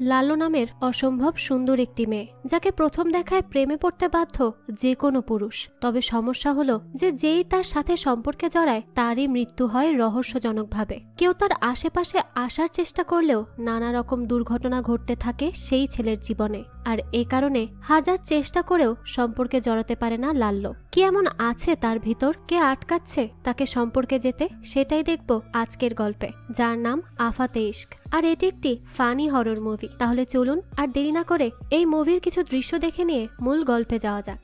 লাল্লু নামের অসম্ভব সুন্দর একটি মেয়ে, যাকে প্রথম দেখায় প্রেমে পড়তে বাধ্য যে কোনো পুরুষ। তবে সমস্যা হলো যে যেই তার সাথে সম্পর্কে জড়ায় তারই মৃত্যু হয় রহস্যজনকভাবে। কেউ তার আশেপাশে আসার চেষ্টা করলেও নানা রকম দুর্ঘটনা ঘটতে থাকে সেই ছেলের জীবনে। আর এ কারণে হাজার চেষ্টা করেও সম্পর্কে জড়াতে পারে না লাল্লু। কি এমন আছে তার ভিতর, কে আটকাচ্ছে তাকে সম্পর্কে যেতে, সেটাই দেখব আজকের গল্পে, যার নাম আফাতে ইশক। আর এটি একটি ফানি হরর মুভি। তাহলে চলুন আর দেরি না করে এই মুভির কিছু দৃশ্য দেখে নিয়ে মূল গল্পে যাওয়া যাক।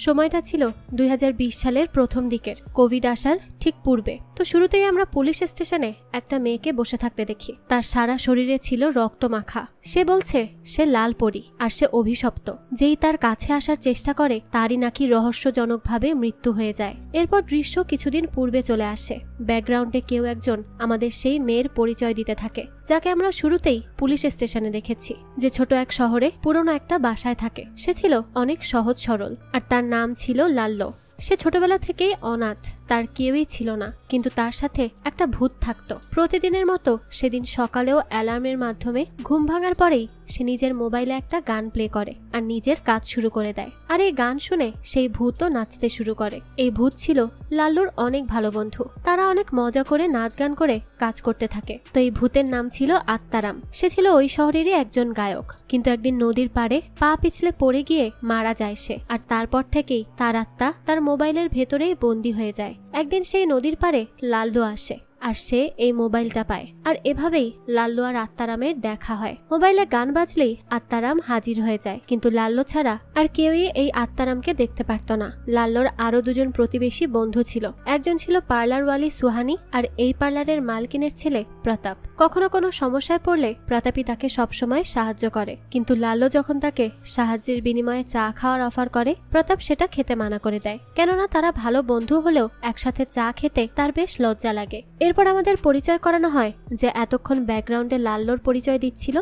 সময়টা ছিল 2020 সালের প্রথম দিকের, কোভিড আসার ঠিক পূর্বে। তো শুরুতেই আমরা পুলিশ স্টেশনে একটা মেয়েকে বসে থাকতে দেখি। তার সারা শরীরে ছিল রক্ত মাখা। সে বলছে সে লাল পরী আর সে অভিশপ্ত। যেই তার কাছে আসার চেষ্টা করে তারই নাকি রহস্যজনকভাবে মৃত্যু হয়ে যায়। এরপর দৃশ্য কিছুদিন পূর্বে চলে আসে। ব্যাকগ্রাউন্ডে কেউ একজন আমাদের সেই মেয়ের পরিচয় দিতে থাকে, যাকে আমরা শুরুতেই পুলিশ স্টেশনে দেখেছি, যে ছোট এক শহরে পুরনো একটা বাসায় থাকে। সে ছিল অনেক সহজ সরল আর তার নাম ছিল লাল্লু। সে ছোটবেলা থেকেই অনাথ, তার কেউই ছিল না, কিন্তু তার সাথে একটা ভূত থাকতো। প্রতিদিনের মতো সেদিন সকালেও অ্যালার্মের মাধ্যমে ঘুম ভাঙার পরেই সে নিজের মোবাইলে একটা গান প্লে করে আর নিজের কাজ শুরু করে দেয়। আর এই গান শুনে সেই ভূতও নাচতে শুরু করে। এই ভূত ছিল লাল্লুর অনেক ভালো বন্ধু। তারা অনেক মজা করে নাচ গান করে কাজ করতে থাকে। তো এই ভূতের নাম ছিল আত্মারাম। সে ছিল ওই শহরেরই একজন গায়ক, কিন্তু একদিন নদীর পাড়ে পা পিছলে পড়ে গিয়ে মারা যায় সে। আর তারপর থেকেই তার আত্মা তার মোবাইলের ভেতরেই বন্দী হয়ে যায়। একদিন সেই নদীর পাড়ে লাল্লু আসে আর সে এই মোবাইলটা পায়। আর এভাবেই লাল্লু আর আত্মারামের দেখা হয়। মোবাইলে গান বাজলেই আত্মারাম হাজির হয়ে যায়, কিন্তু লাল্লু ছাড়া আর কেউই এই আত্মারামকে দেখতে পারত না। লাল্লুর আরো দুজন প্রতিবেশী বন্ধু ছিল। একজন ছিল পার্লারওয়ালি সুহানি, আর এই পার্লারের মালকিনের ছেলে প্রতাপ। কখনো কোনো সমস্যায় পড়লে প্রতাপই তাকে সবসময় সাহায্য করে, কিন্তু লাল্লু যখন তাকে সাহায্যের বিনিময়ে চা খাওয়ার অফার করে, প্রতাপ সেটা খেতে মানা করে দেয়। কেননা তারা ভালো বন্ধু হলেও একসাথে চা খেতে তার বেশ লজ্জা লাগে। এরপর আমাদের পরিচয় করানো হয় যে এতক্ষণ ব্যাকগ্রাউন্ডে লাল্লুর পরিচয় দিচ্ছিল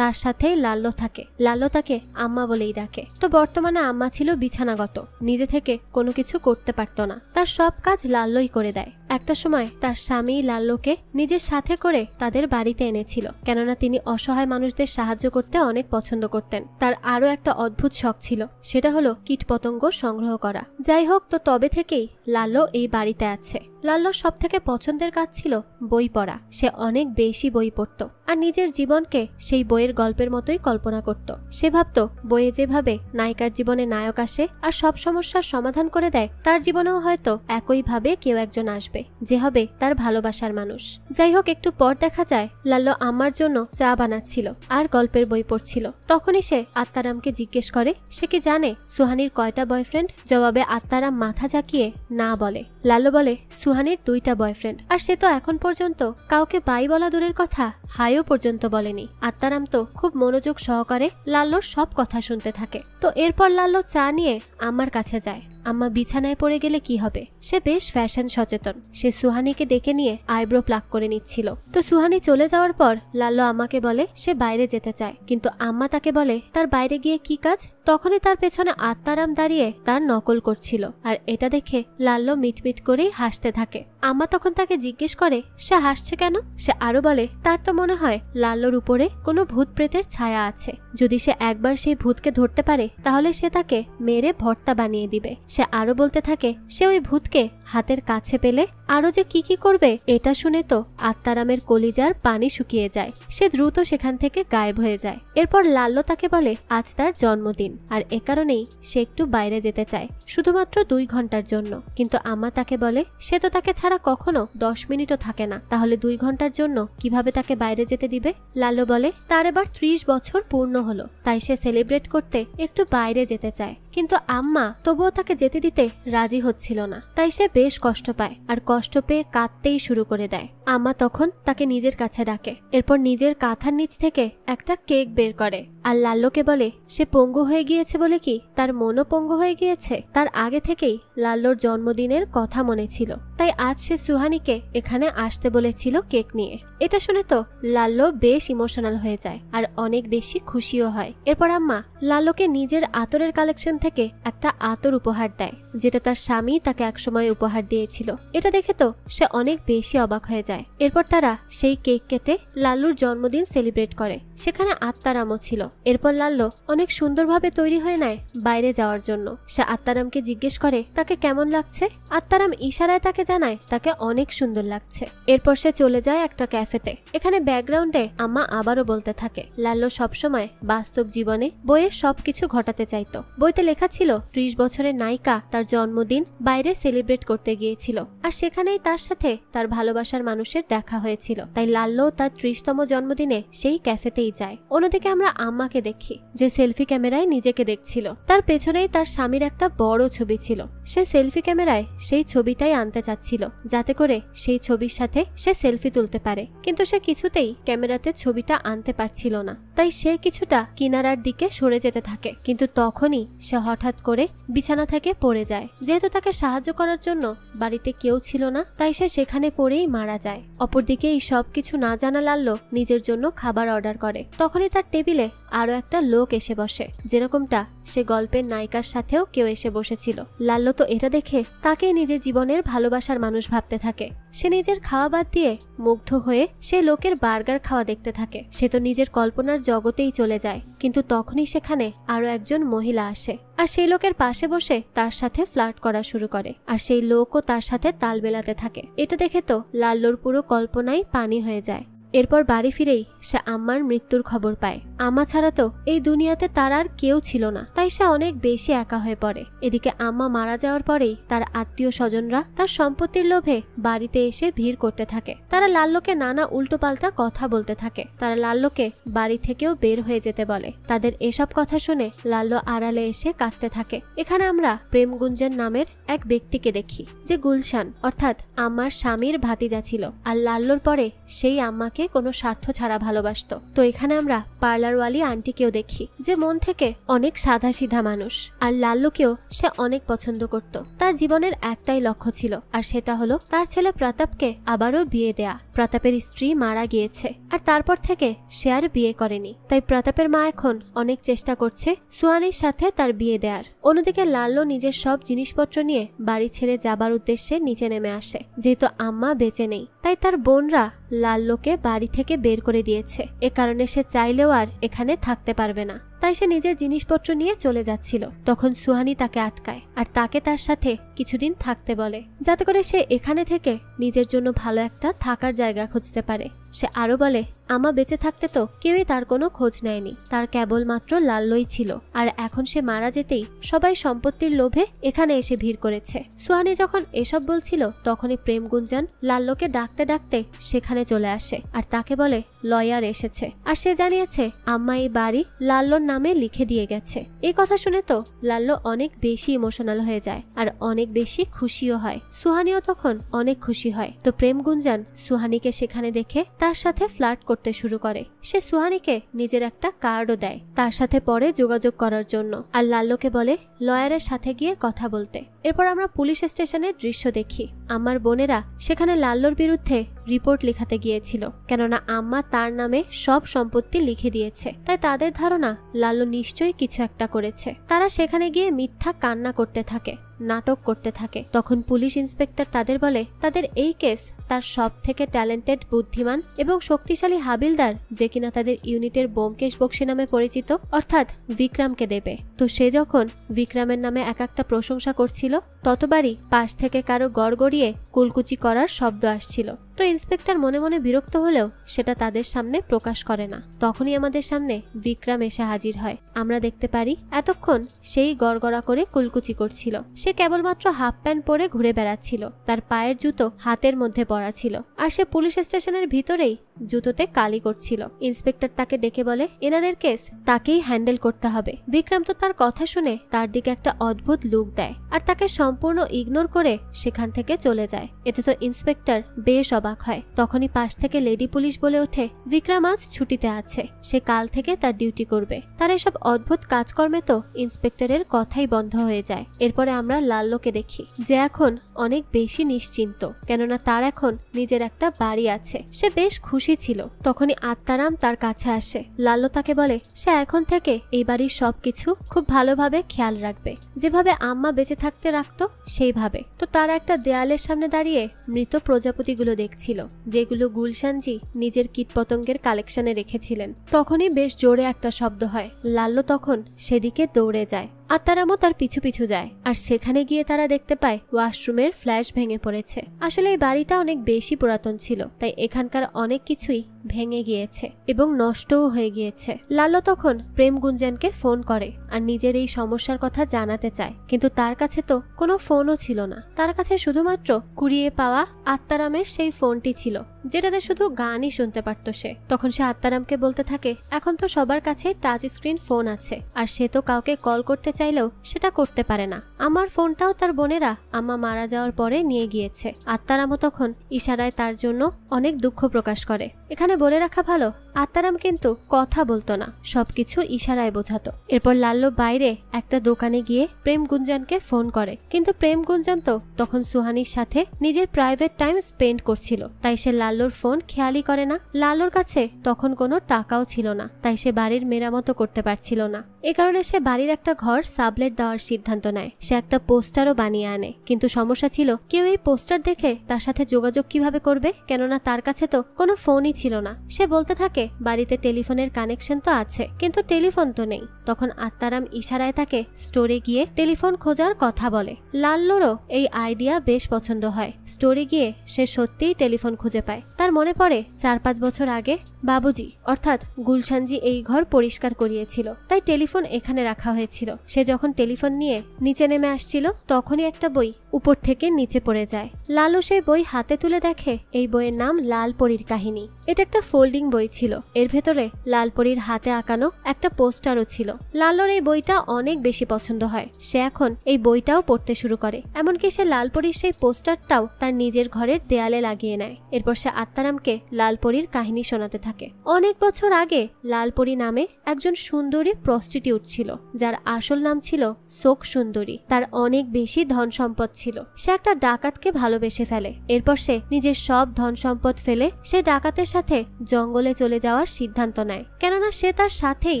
তার সাথেই লাল্লু থাকে। লাল্লু তাকে আম্মা বলেই ডাকে। তো বর্তমানে আম্মা ছিল বিছানাগত, নিজে থেকে কোনো কিছু করতে পারত না। তার সব কাজ লাল্লুই করে দেয়। একটা সময় তার স্বামী লাল্লুকে নিজের সাথে করে তাদের বাড়িতে এনেছিল, কেননা তিনি অসহায় মানুষদের সাহায্য করতে অনেক পছন্দ করতেন। তার আরো একটা অদ্ভুত শখ ছিল, সেটা হলো কীটপতঙ্গ সংগ্রহ করা। যাই হোক, তো তবে থেকেই লাল্লু এই বাড়িতে আছে। লাল্লুর সব থেকে পছন্দের কাজ ছিল বই পড়া। সে অনেক বেশি বই পড়ত আর নিজের জীবনকে সেই বইয়ের গল্পের মতোই কল্পনা করত। সে ভাবত বইয়ে যেভাবে নায়িকার জীবনে নায়ক আসে আর সব সমস্যার সমাধান করে দেয়, তার জীবনেও হয়তো একইভাবে কেউ একজন আসবে যে হবে তার ভালোবাসার মানুষ। যাই হোক, একটু পর দেখা যায় লাল্লু আম্মার জন্য চা বানাচ্ছিল আর গল্পের বই পড়ছিল। তখনই সে আত্মারামকে জিজ্ঞেস করে সে কি জানে সুহানির কয়টা বয়ফ্রেন্ড। জবাবে আত্মারাম মাথা ঝাঁকিয়ে না বলে। লাল্লু বলে সুহানির 2টা বয়ফ্রেন্ড, আর সে তো এখন পর্যন্ত কাউকে বাই বলা দূরের কথা হাইও পর্যন্ত বলেনি। আত্মারাম তো খুব মনোযোগ সহকারে লাল্লুর সব কথা শুনতে থাকে। তো এরপর লাল্লু চা নিয়ে আম্মার কাছে যায়। আম্মা বিছানায় পড়ে গেলে কি হবে, সে বেশ ফ্যাশন সচেতন। সে সুহানিকে ডেকে নিয়ে আইব্রো প্লাক করে নিচ্ছিল। তো সুহানি চলে যাওয়ার পর লাল্লু আম্মাকে বলে সে বাইরে যেতে চায়, কিন্তু আম্মা তাকে বলে তার বাইরে গিয়ে কি কাজ। তখনই তার পেছনে আত্মারাম দাঁড়িয়ে তার নকল করছিল, আর এটা দেখে লাল্লু মিটমিট করেই হাসতে থাকে। আম্মা তখন তাকে জিজ্ঞেস করে সে হাসছে কেন। সে আরো বলে তার তো মনে হয় লাল্লুর উপরে কোনো ভূত প্রেতের ছায়া আছে। যদি সে একবার সেই ভূতকে ধরতে পারে তাহলে সে তাকে মেরে ভর্তা বানিয়ে দিবে। সে আরো বলতে থাকে সে ওই ভূতকে হাতের কাছে পেলে আরো যে কি কি করবে। এটা শুনে তো আত্মারামের কলিজার পানি শুকিয়ে যায়। সে দ্রুত সেখান থেকে গায়েব হয়ে যায়। এরপর লাল্লু তাকে বলে আজ তার জন্মদিন, আর এ কারণেই সে একটু বাইরে যেতে চায়, শুধুমাত্র 2 ঘন্টার জন্য। কিন্তু আম্মা তাকে বলে সে তো তাকে ছাড়া কখনো 10 মিনিটও থাকে না, তাহলে 2 ঘন্টার জন্য কিভাবে তাকে বাইরে যেতে দিবে। লাল্লু বলে তার এবার 30 বছর পূর্ণ হলো, তাই সে সেলিব্রেট করতে একটু বাইরে যেতে চায়। কিন্তু আম্মা তবুও তাকে যেতে দিতে রাজি হচ্ছিল না। তাই সে বেশ কষ্ট পায় আর কষ্ট পেয়ে কাঁদতেই শুরু করে দেয়। আম্মা তখন তাকে নিজের কাছে ডাকে। এরপর নিজের কাঁথার নিচ থেকে একটা কেক বের করে আর লাল্লোকে বলে সে পঙ্গু হয়ে গিয়েছে বলে কি তার মনও পঙ্গু হয়ে গিয়েছে। তার আগে থেকেই লাল্লোর জন্মদিনের কথা মনে ছিল, তাই আজ সে সুহানিকে এখানে আসতে বলেছিল কেক নিয়ে। এটা শুনে তো লাল্লো বেশ ইমোশনাল হয়ে যায় আর অনেক বেশি খুশিও হয়। এরপর আম্মা লাল্লোকে নিজের আতরের কালেকশন থেকে একটা আতর উপহার দেয়, যেটা তার স্বামী তাকে একসময় উপহার দিয়েছিল। এটা দেখে তো সে অনেক বেশি অবাক হয়ে যায়। এরপর তারা সেই কেক কেটে লাল্লুর জন্মদিন সেলিব্রেট করে। সেখানে আত্মারামও ছিল। এরপর লাল্লো অনেক সুন্দরভাবে তৈরি হয়ে নেয় বাইরে যাওয়ার জন্য। সে আত্মারামকে জিজ্ঞেস করে তাকে কেমন লাগছে। আত্মারাম ইশারায় তাকে জানায় তাকে অনেক সুন্দর লাগছে। এরপর সে চলে যায় একটা ক্যাফেতে। এখানে ব্যাকগ্রাউন্ডে আম্মা আবারও বলতে থাকে লাল্লো সবসময় বাস্তব জীবনে বইয়ের সবকিছু ঘটাতে চাইতো। বইতে লেখা ছিল 30 বছরের নায়িকা তার জন্মদিন বাইরে সেলিব্রেট করতে গিয়েছিল আর সেখানেই তার সাথে তার ভালোবাসার মানুষের দেখা হয়েছিল। তাই লাল্লো তার 30তম জন্মদিনে সেই ক্যাফেতেই যায়। অন্যদিকে আমরা আম্মাকে দেখি যে সেলফি ক্যামেরায় নিজেকে দেখছিল। তার পেছনেই তার স্বামীর একটা বড় ছবি ছিল। সে সেলফি ক্যামেরায় সেই ছবিটাই আনতে চাচ্ছিল যাতে করে সেই ছবির সাথে সে সেলফি তুলতে পারে, কিন্তু সে কিছুতেই ক্যামেরাতে ছবিটা আনতে পারছিল না। তাই সে কিছুটা কিনারার দিকে সরে যেতে থাকে, কিন্তু তখনই সে হঠাৎ করে বিছানা থেকে পড়ে যায়। যেহেতু তাকে সাহায্য করার জন্য বাড়িতে কেউ ছিল না, তাই সে সেখানে পড়েই মারা যায়। অপরদিকে এই সব কিছু না জানা লাল্লো নিজের জন্য খাবার অর্ডার করে। তখনই তার টেবিলে আরো একটা লোক এসে বসে, যেরকমটা সে গল্পের নায়িকার সাথেও কেউ এসে বসেছিল। লাল্লো তো এটা দেখে তাকেই নিজের জীবনের ভালোবাসার মানুষ ভাবতে থাকে। সে নিজের খাওয়া বাদ দিয়ে মুগ্ধ হয়ে সে লোকের বার্গার খাওয়া দেখতে থাকে। সে তো নিজের কল্পনার জগতেই চলে যায়, কিন্তু তখনই সেখানে আরো একজন মহিলা আসে আর সেই লোকের পাশে বসে তার সাথে ফ্লার্ট করা শুরু করে আর সেই লোকও তার সাথে তাল মেলাতে থাকে। এটা দেখে তো লাল্লোর পুরো কল্পনাই পানি হয়ে যায়। এরপর বাড়ি ফিরেই সে আম্মার মৃত্যুর খবর পায়। আম্মা ছাড়া তো এই দুনিয়াতে তার আর কেউ ছিল না, তাই সে অনেক বেশি একা হয়ে পড়ে। এদিকে আম্মা মারা যাওয়ার পরেই তার আত্মীয় স্বজনরা তার সম্পত্তির লোভে বাড়িতে এসে ভিড় করতে থাকে। তারা লাল্লোকে নানা উল্টোপাল্টা কথা বলতে থাকে। তারা লাল্লোকে বাড়ি থেকেও বের হয়ে যেতে বলে। তাদের এসব কথা শুনে লাল্লো আড়ালে এসে কাঁদতে থাকে। এখানে আমরা প্রেম গুঞ্জন নামের এক ব্যক্তিকে দেখি, যে গুলশান অর্থাৎ আম্মার স্বামীর ভাতিজা ছিল আর লাল্লোর পরে সেই আম্মাকে কোনো স্বার্থ ছাড়া ভালোবাসতো। তো এখানে আমরা পার্লারওয়ালি আন্টিকেও দেখি, যে মন থেকে অনেক সাদা সিধা মানুষ। আর লাল্লোকেও সে অনেক পছন্দ করত। তার জীবনের একটাই লক্ষ্য ছিল, আর সেটা হলো তার ছেলে প্রতাপকে আবারও বিয়ে দেয়া। প্রতাপের স্ত্রী মারা গিয়েছে আর তারপর থেকে সে আর বিয়ে করেনি। তাই প্রতাপের মা এখন অনেক চেষ্টা করছে সুহানির সাথে তার বিয়ে দেয়ার। অন্যদিকে লাল্লো নিজের সব জিনিসপত্র নিয়ে বাড়ি ছেড়ে যাবার উদ্দেশ্যে নিচে নেমে আসে। যেহেতু আম্মা বেঁচে নেই, তাই তার বোনরা লাল্লোকে বাড়ি থেকে বের করে দিয়েছে। এ কারণে সে চাইলেও আর এখানে থাকতে পারবে না। তাই সে নিজের জিনিসপত্র নিয়ে চলে যাচ্ছিল। তখন সুহানি তাকে আটকায় আর তাকে তার সাথে কিছুদিন থাকতে বলে, যাতে করে সে এখানে থেকে নিজের জন্য ভালো একটা থাকার জায়গা খুঁজতে পারে। সে আরো বলে আমা বেঁচে থাকতে তো কেউই তার কোনো খোঁজ নেয়নি, তার কেবলমাত্র লাল্লোই ছিল। আর এখন সে মারা যেতেই সবাই সম্পত্তির লোভে এখানে এসে ভিড় করেছে। সুহানি যখন এসব বলছিল তখনই প্রেম গুঞ্জন লাল্লোকে ডাকতে ডাকতে সেখানে চলে আসে আর তাকে বলে লয়ার এসেছে আর সে জানিয়েছে আম্মা এই বাড়ি লাল্লোর নামে লিখে দিয়ে গেছে। এই কথা শুনে তো লাল্লো অনেক বেশি ইমোশনাল হয়ে যায় আর অনেক বেশি খুশিও হয়। সুহানিও তখন অনেক খুশি হয়। তো প্রেম গুঞ্জন সুহানিকে সেখানে দেখে তার সাথে ফ্লার্ট করতে শুরু করে। সে সুহানিকে নিজের একটা কার্ডও দেয় তার সাথে পরে যোগাযোগ করার জন্য, আর লাল্লোকে বলে লয়ারের সাথে গিয়ে কথা বলতে। এরপর আমরা পুলিশ স্টেশনের দৃশ্য দেখি। আমার বোনেরা সেখানে লাল্লোর বিরুদ্ধে রিপোর্ট লেখাতে গিয়েছিল, কেননা আম্মা তার নামে সব সম্পত্তি লিখে দিয়েছে। তাই তাদের ধারণা লাল্লো নিশ্চয়ই কিছু একটা করেছে। তারা সেখানে গিয়ে মিথ্যা কান্না করতে থাকে, নাটক করতে থাকে। তখন পুলিশ ইন্সপেক্টর তাদের বলে তাদের এই কেস তার সব থেকে ট্যালেন্টেড, বুদ্ধিমান এবং শক্তিশালী হাবিলদার, যে কিনা তাদের ইউনিটের ব্যোমকেশ বক্সি নামে পরিচিত, অর্থাৎ বিক্রমকে দেবে। তো সে যখন বিক্রমের নামে এক একটা প্রশংসা করছিল, ততবারই পাশ থেকে কারো গড়গড়িয়ে কুলকুচি করার শব্দ আসছিল। তো ইন্সপেক্টর মনে মনে বিরক্ত হলেও সেটা তাদের সামনে প্রকাশ করে না। তখনই আমাদের সামনে বিক্রম এসে হাজির হয়। আমরা দেখতে পারি এতক্ষণ সেই গড়গড়া করে কুলকুচি করছিল। সে সে কেবলমাত্র হাফ প্যান্ট পরে ঘুরে বেড়াচ্ছিল, তার পায়ের জুতো হাতের মধ্যে পড়া ছিল, আর সে পুলিশ স্টেশনের ভিতরেই জুতোতে কালি করছিল। ইন্সপেক্টর তাকে ডেকে বলে এনাদের কেস তাকেই হ্যান্ডেল করতে হবে। বিক্রম তো তার কথা শুনে তার দিকে একটা অদ্ভুত লুক দেয় আর তাকে সম্পূর্ণ ইগনোর করে সেখান থেকে চলে যায়। এতে তো ইন্সপেক্টর বেশ অবাক হয়। তখনই পাশ থেকে লেডি পুলিশ বলে ওঠে বিক্রম আজ ছুটিতে আছে, সে কাল থেকে তার ডিউটি করবে। তার এসব অদ্ভুত কাজকর্মে তো ইন্সপেক্টরের কথাই বন্ধ হয়ে যায়। এরপরে আমরা লাল্লোকে দেখি, যে এখন অনেক বেশি নিশ্চিন্ত, কেননা তার এখন নিজের একটা বাড়ি আছে। সে বেশ খুশি ছিল। তখনই আত্মারাম তার কাছে আসে। লাল্লো তাকে বলে সে এখন থেকে এই বাড়ির সবকিছু খুব ভালোভাবে খেয়াল রাখবে, যেভাবে আম্মা বেঁচে থাকতে রাখতো সেইভাবে। তো তারা একটা দেয়ালের সামনে দাঁড়িয়ে মৃত প্রজাপতিগুলো দেখছিল, যেগুলো গুলশানজি নিজের কীটপতঙ্গের কালেকশনে রেখেছিলেন। তখনই বেশ জোরে একটা শব্দ হয়। লাল্লো তখন সেদিকে দৌড়ে যায়। আত্মারামও তার পিছু পিছু যায়, আর সেখানে গিয়ে তারা দেখতে পায় ওয়াশরুমের ফ্ল্যাশ ভেঙে পড়েছে। আসলে এই বাড়িটা অনেক বেশি পুরাতন ছিল, তাই এখানকার অনেক কিছুই ভেঙে গিয়েছে এবং নষ্টও হয়ে গিয়েছে। লাল্লো তখন প্রেম গুঞ্জনকে ফোন করে আর নিজের এই সমস্যার কথা জানাতে চায়, কিন্তু তার কাছে তো কোনো ফোনও ছিল না। তার কাছে শুধুমাত্র কুড়িয়ে পাওয়া আত্মারামের সেই ফোনটি ছিল, যেটাতে শুধু গানই শুনতে পারত সে। তখন সে আত্মারামকে বলতে থাকে এখন তো সবার কাছে টাচ স্ক্রিন ফোন আছে, আর সে তো কাউকে কল করতে চাইলেও সেটা করতে পারে না। আমার ফোনটাও তার বোনেরা আম্মা মারা যাওয়ার পরে নিয়ে গিয়েছে। আত্মারামও তখন ইশারায় তার জন্য অনেক দুঃখ প্রকাশ করে। এখানে বলে রাখা ভালো, আত্মারাম কিন্তু কথা বলতো না, সবকিছু ইশারায় বোঝাতো। এরপর লাল্লো বাইরে একটা দোকানে গিয়ে প্রেম গুঞ্জনকে ফোন করে, কিন্তু প্রেম গুঞ্জন তো তখন সুহানির সাথে নিজের প্রাইভেট টাইম স্পেন্ড করছিল, তাই সে লাল্লোর ফোন খেয়ালই করে না। লাল্লোর কাছে তখন কোনো টাকাও ছিল না, তাই সে বাড়ির মেরামতো করতে পারছিল না। এ কারণে সে বাড়ির একটা ঘর সাবলেট দেওয়ার সিদ্ধান্ত নেয়। সে একটা পোস্টারও বানিয়ে আনে, কিন্তু সমস্যা ছিল কেউ এই পোস্টার দেখে তার সাথে যোগাযোগ কিভাবে করবে, কেননা তার কাছে তো কোনো ফোনই ছিল না। সে বলতে থাকে বাড়িতে টেলিফোনের কানেকশন তো আছে, কিন্তু টেলিফোন তো নেই। তখন আত্মারাম ইশারায় তাকে স্টোরে গিয়ে টেলিফোন খোঁজার কথা বলে। লাল্লোরও এই আইডিয়া বেশ পছন্দ হয়। স্টোরে গিয়ে সে সত্যিই টেলিফোন খুঁজে পায়। তার মনে পড়ে 4-5 বছর আগে বাবুজি অর্থাৎ গুলশানজি এই ঘর পরিষ্কার করিয়েছিল, তাই টেলিফোন এখানে রাখা হয়েছিল। সে যখন টেলিফোন নিয়ে নিচে নেমে আসছিল, তখনই একটা বই উপর থেকে নিচে পড়ে যায়। লালু সেই বই হাতে তুলে দেখে এই বইয়ের নাম লালপরীর কাহিনী। এটা একটা ফোল্ডিং বই ছিল, এর ভেতরে লালপরীর হাতে আঁকানো একটা পোস্টারও ছিল। লাল্লোর এই বইটা অনেক বেশি পছন্দ হয়। সে এখন এই বইটাও পড়তে শুরু করে, এমনকি সে লালপরীর সেই পোস্টারটাও তার নিজের ঘরের দেয়ালে লাগিয়ে নেয়। এরপর সে আত্মারামকে লালপরীর কাহিনী শোনাতে থাকে। অনেক বছর আগে লালপরী নামে একজন সুন্দরী প্রস্টিটিউট ছিল, যার আসল নাম ছিল শোক সুন্দরী। তার অনেক বেশি ধন সম্পদ ছিল। সে একটা ডাকাতকে ভালোবেসে ফেলে। এরপর সে নিজের সব ধন সম্পদ ফেলে সে ডাকাতের সাথে জঙ্গলে চলে যাওয়ার সিদ্ধান্ত নেয়, কেননা সে তার সাথেই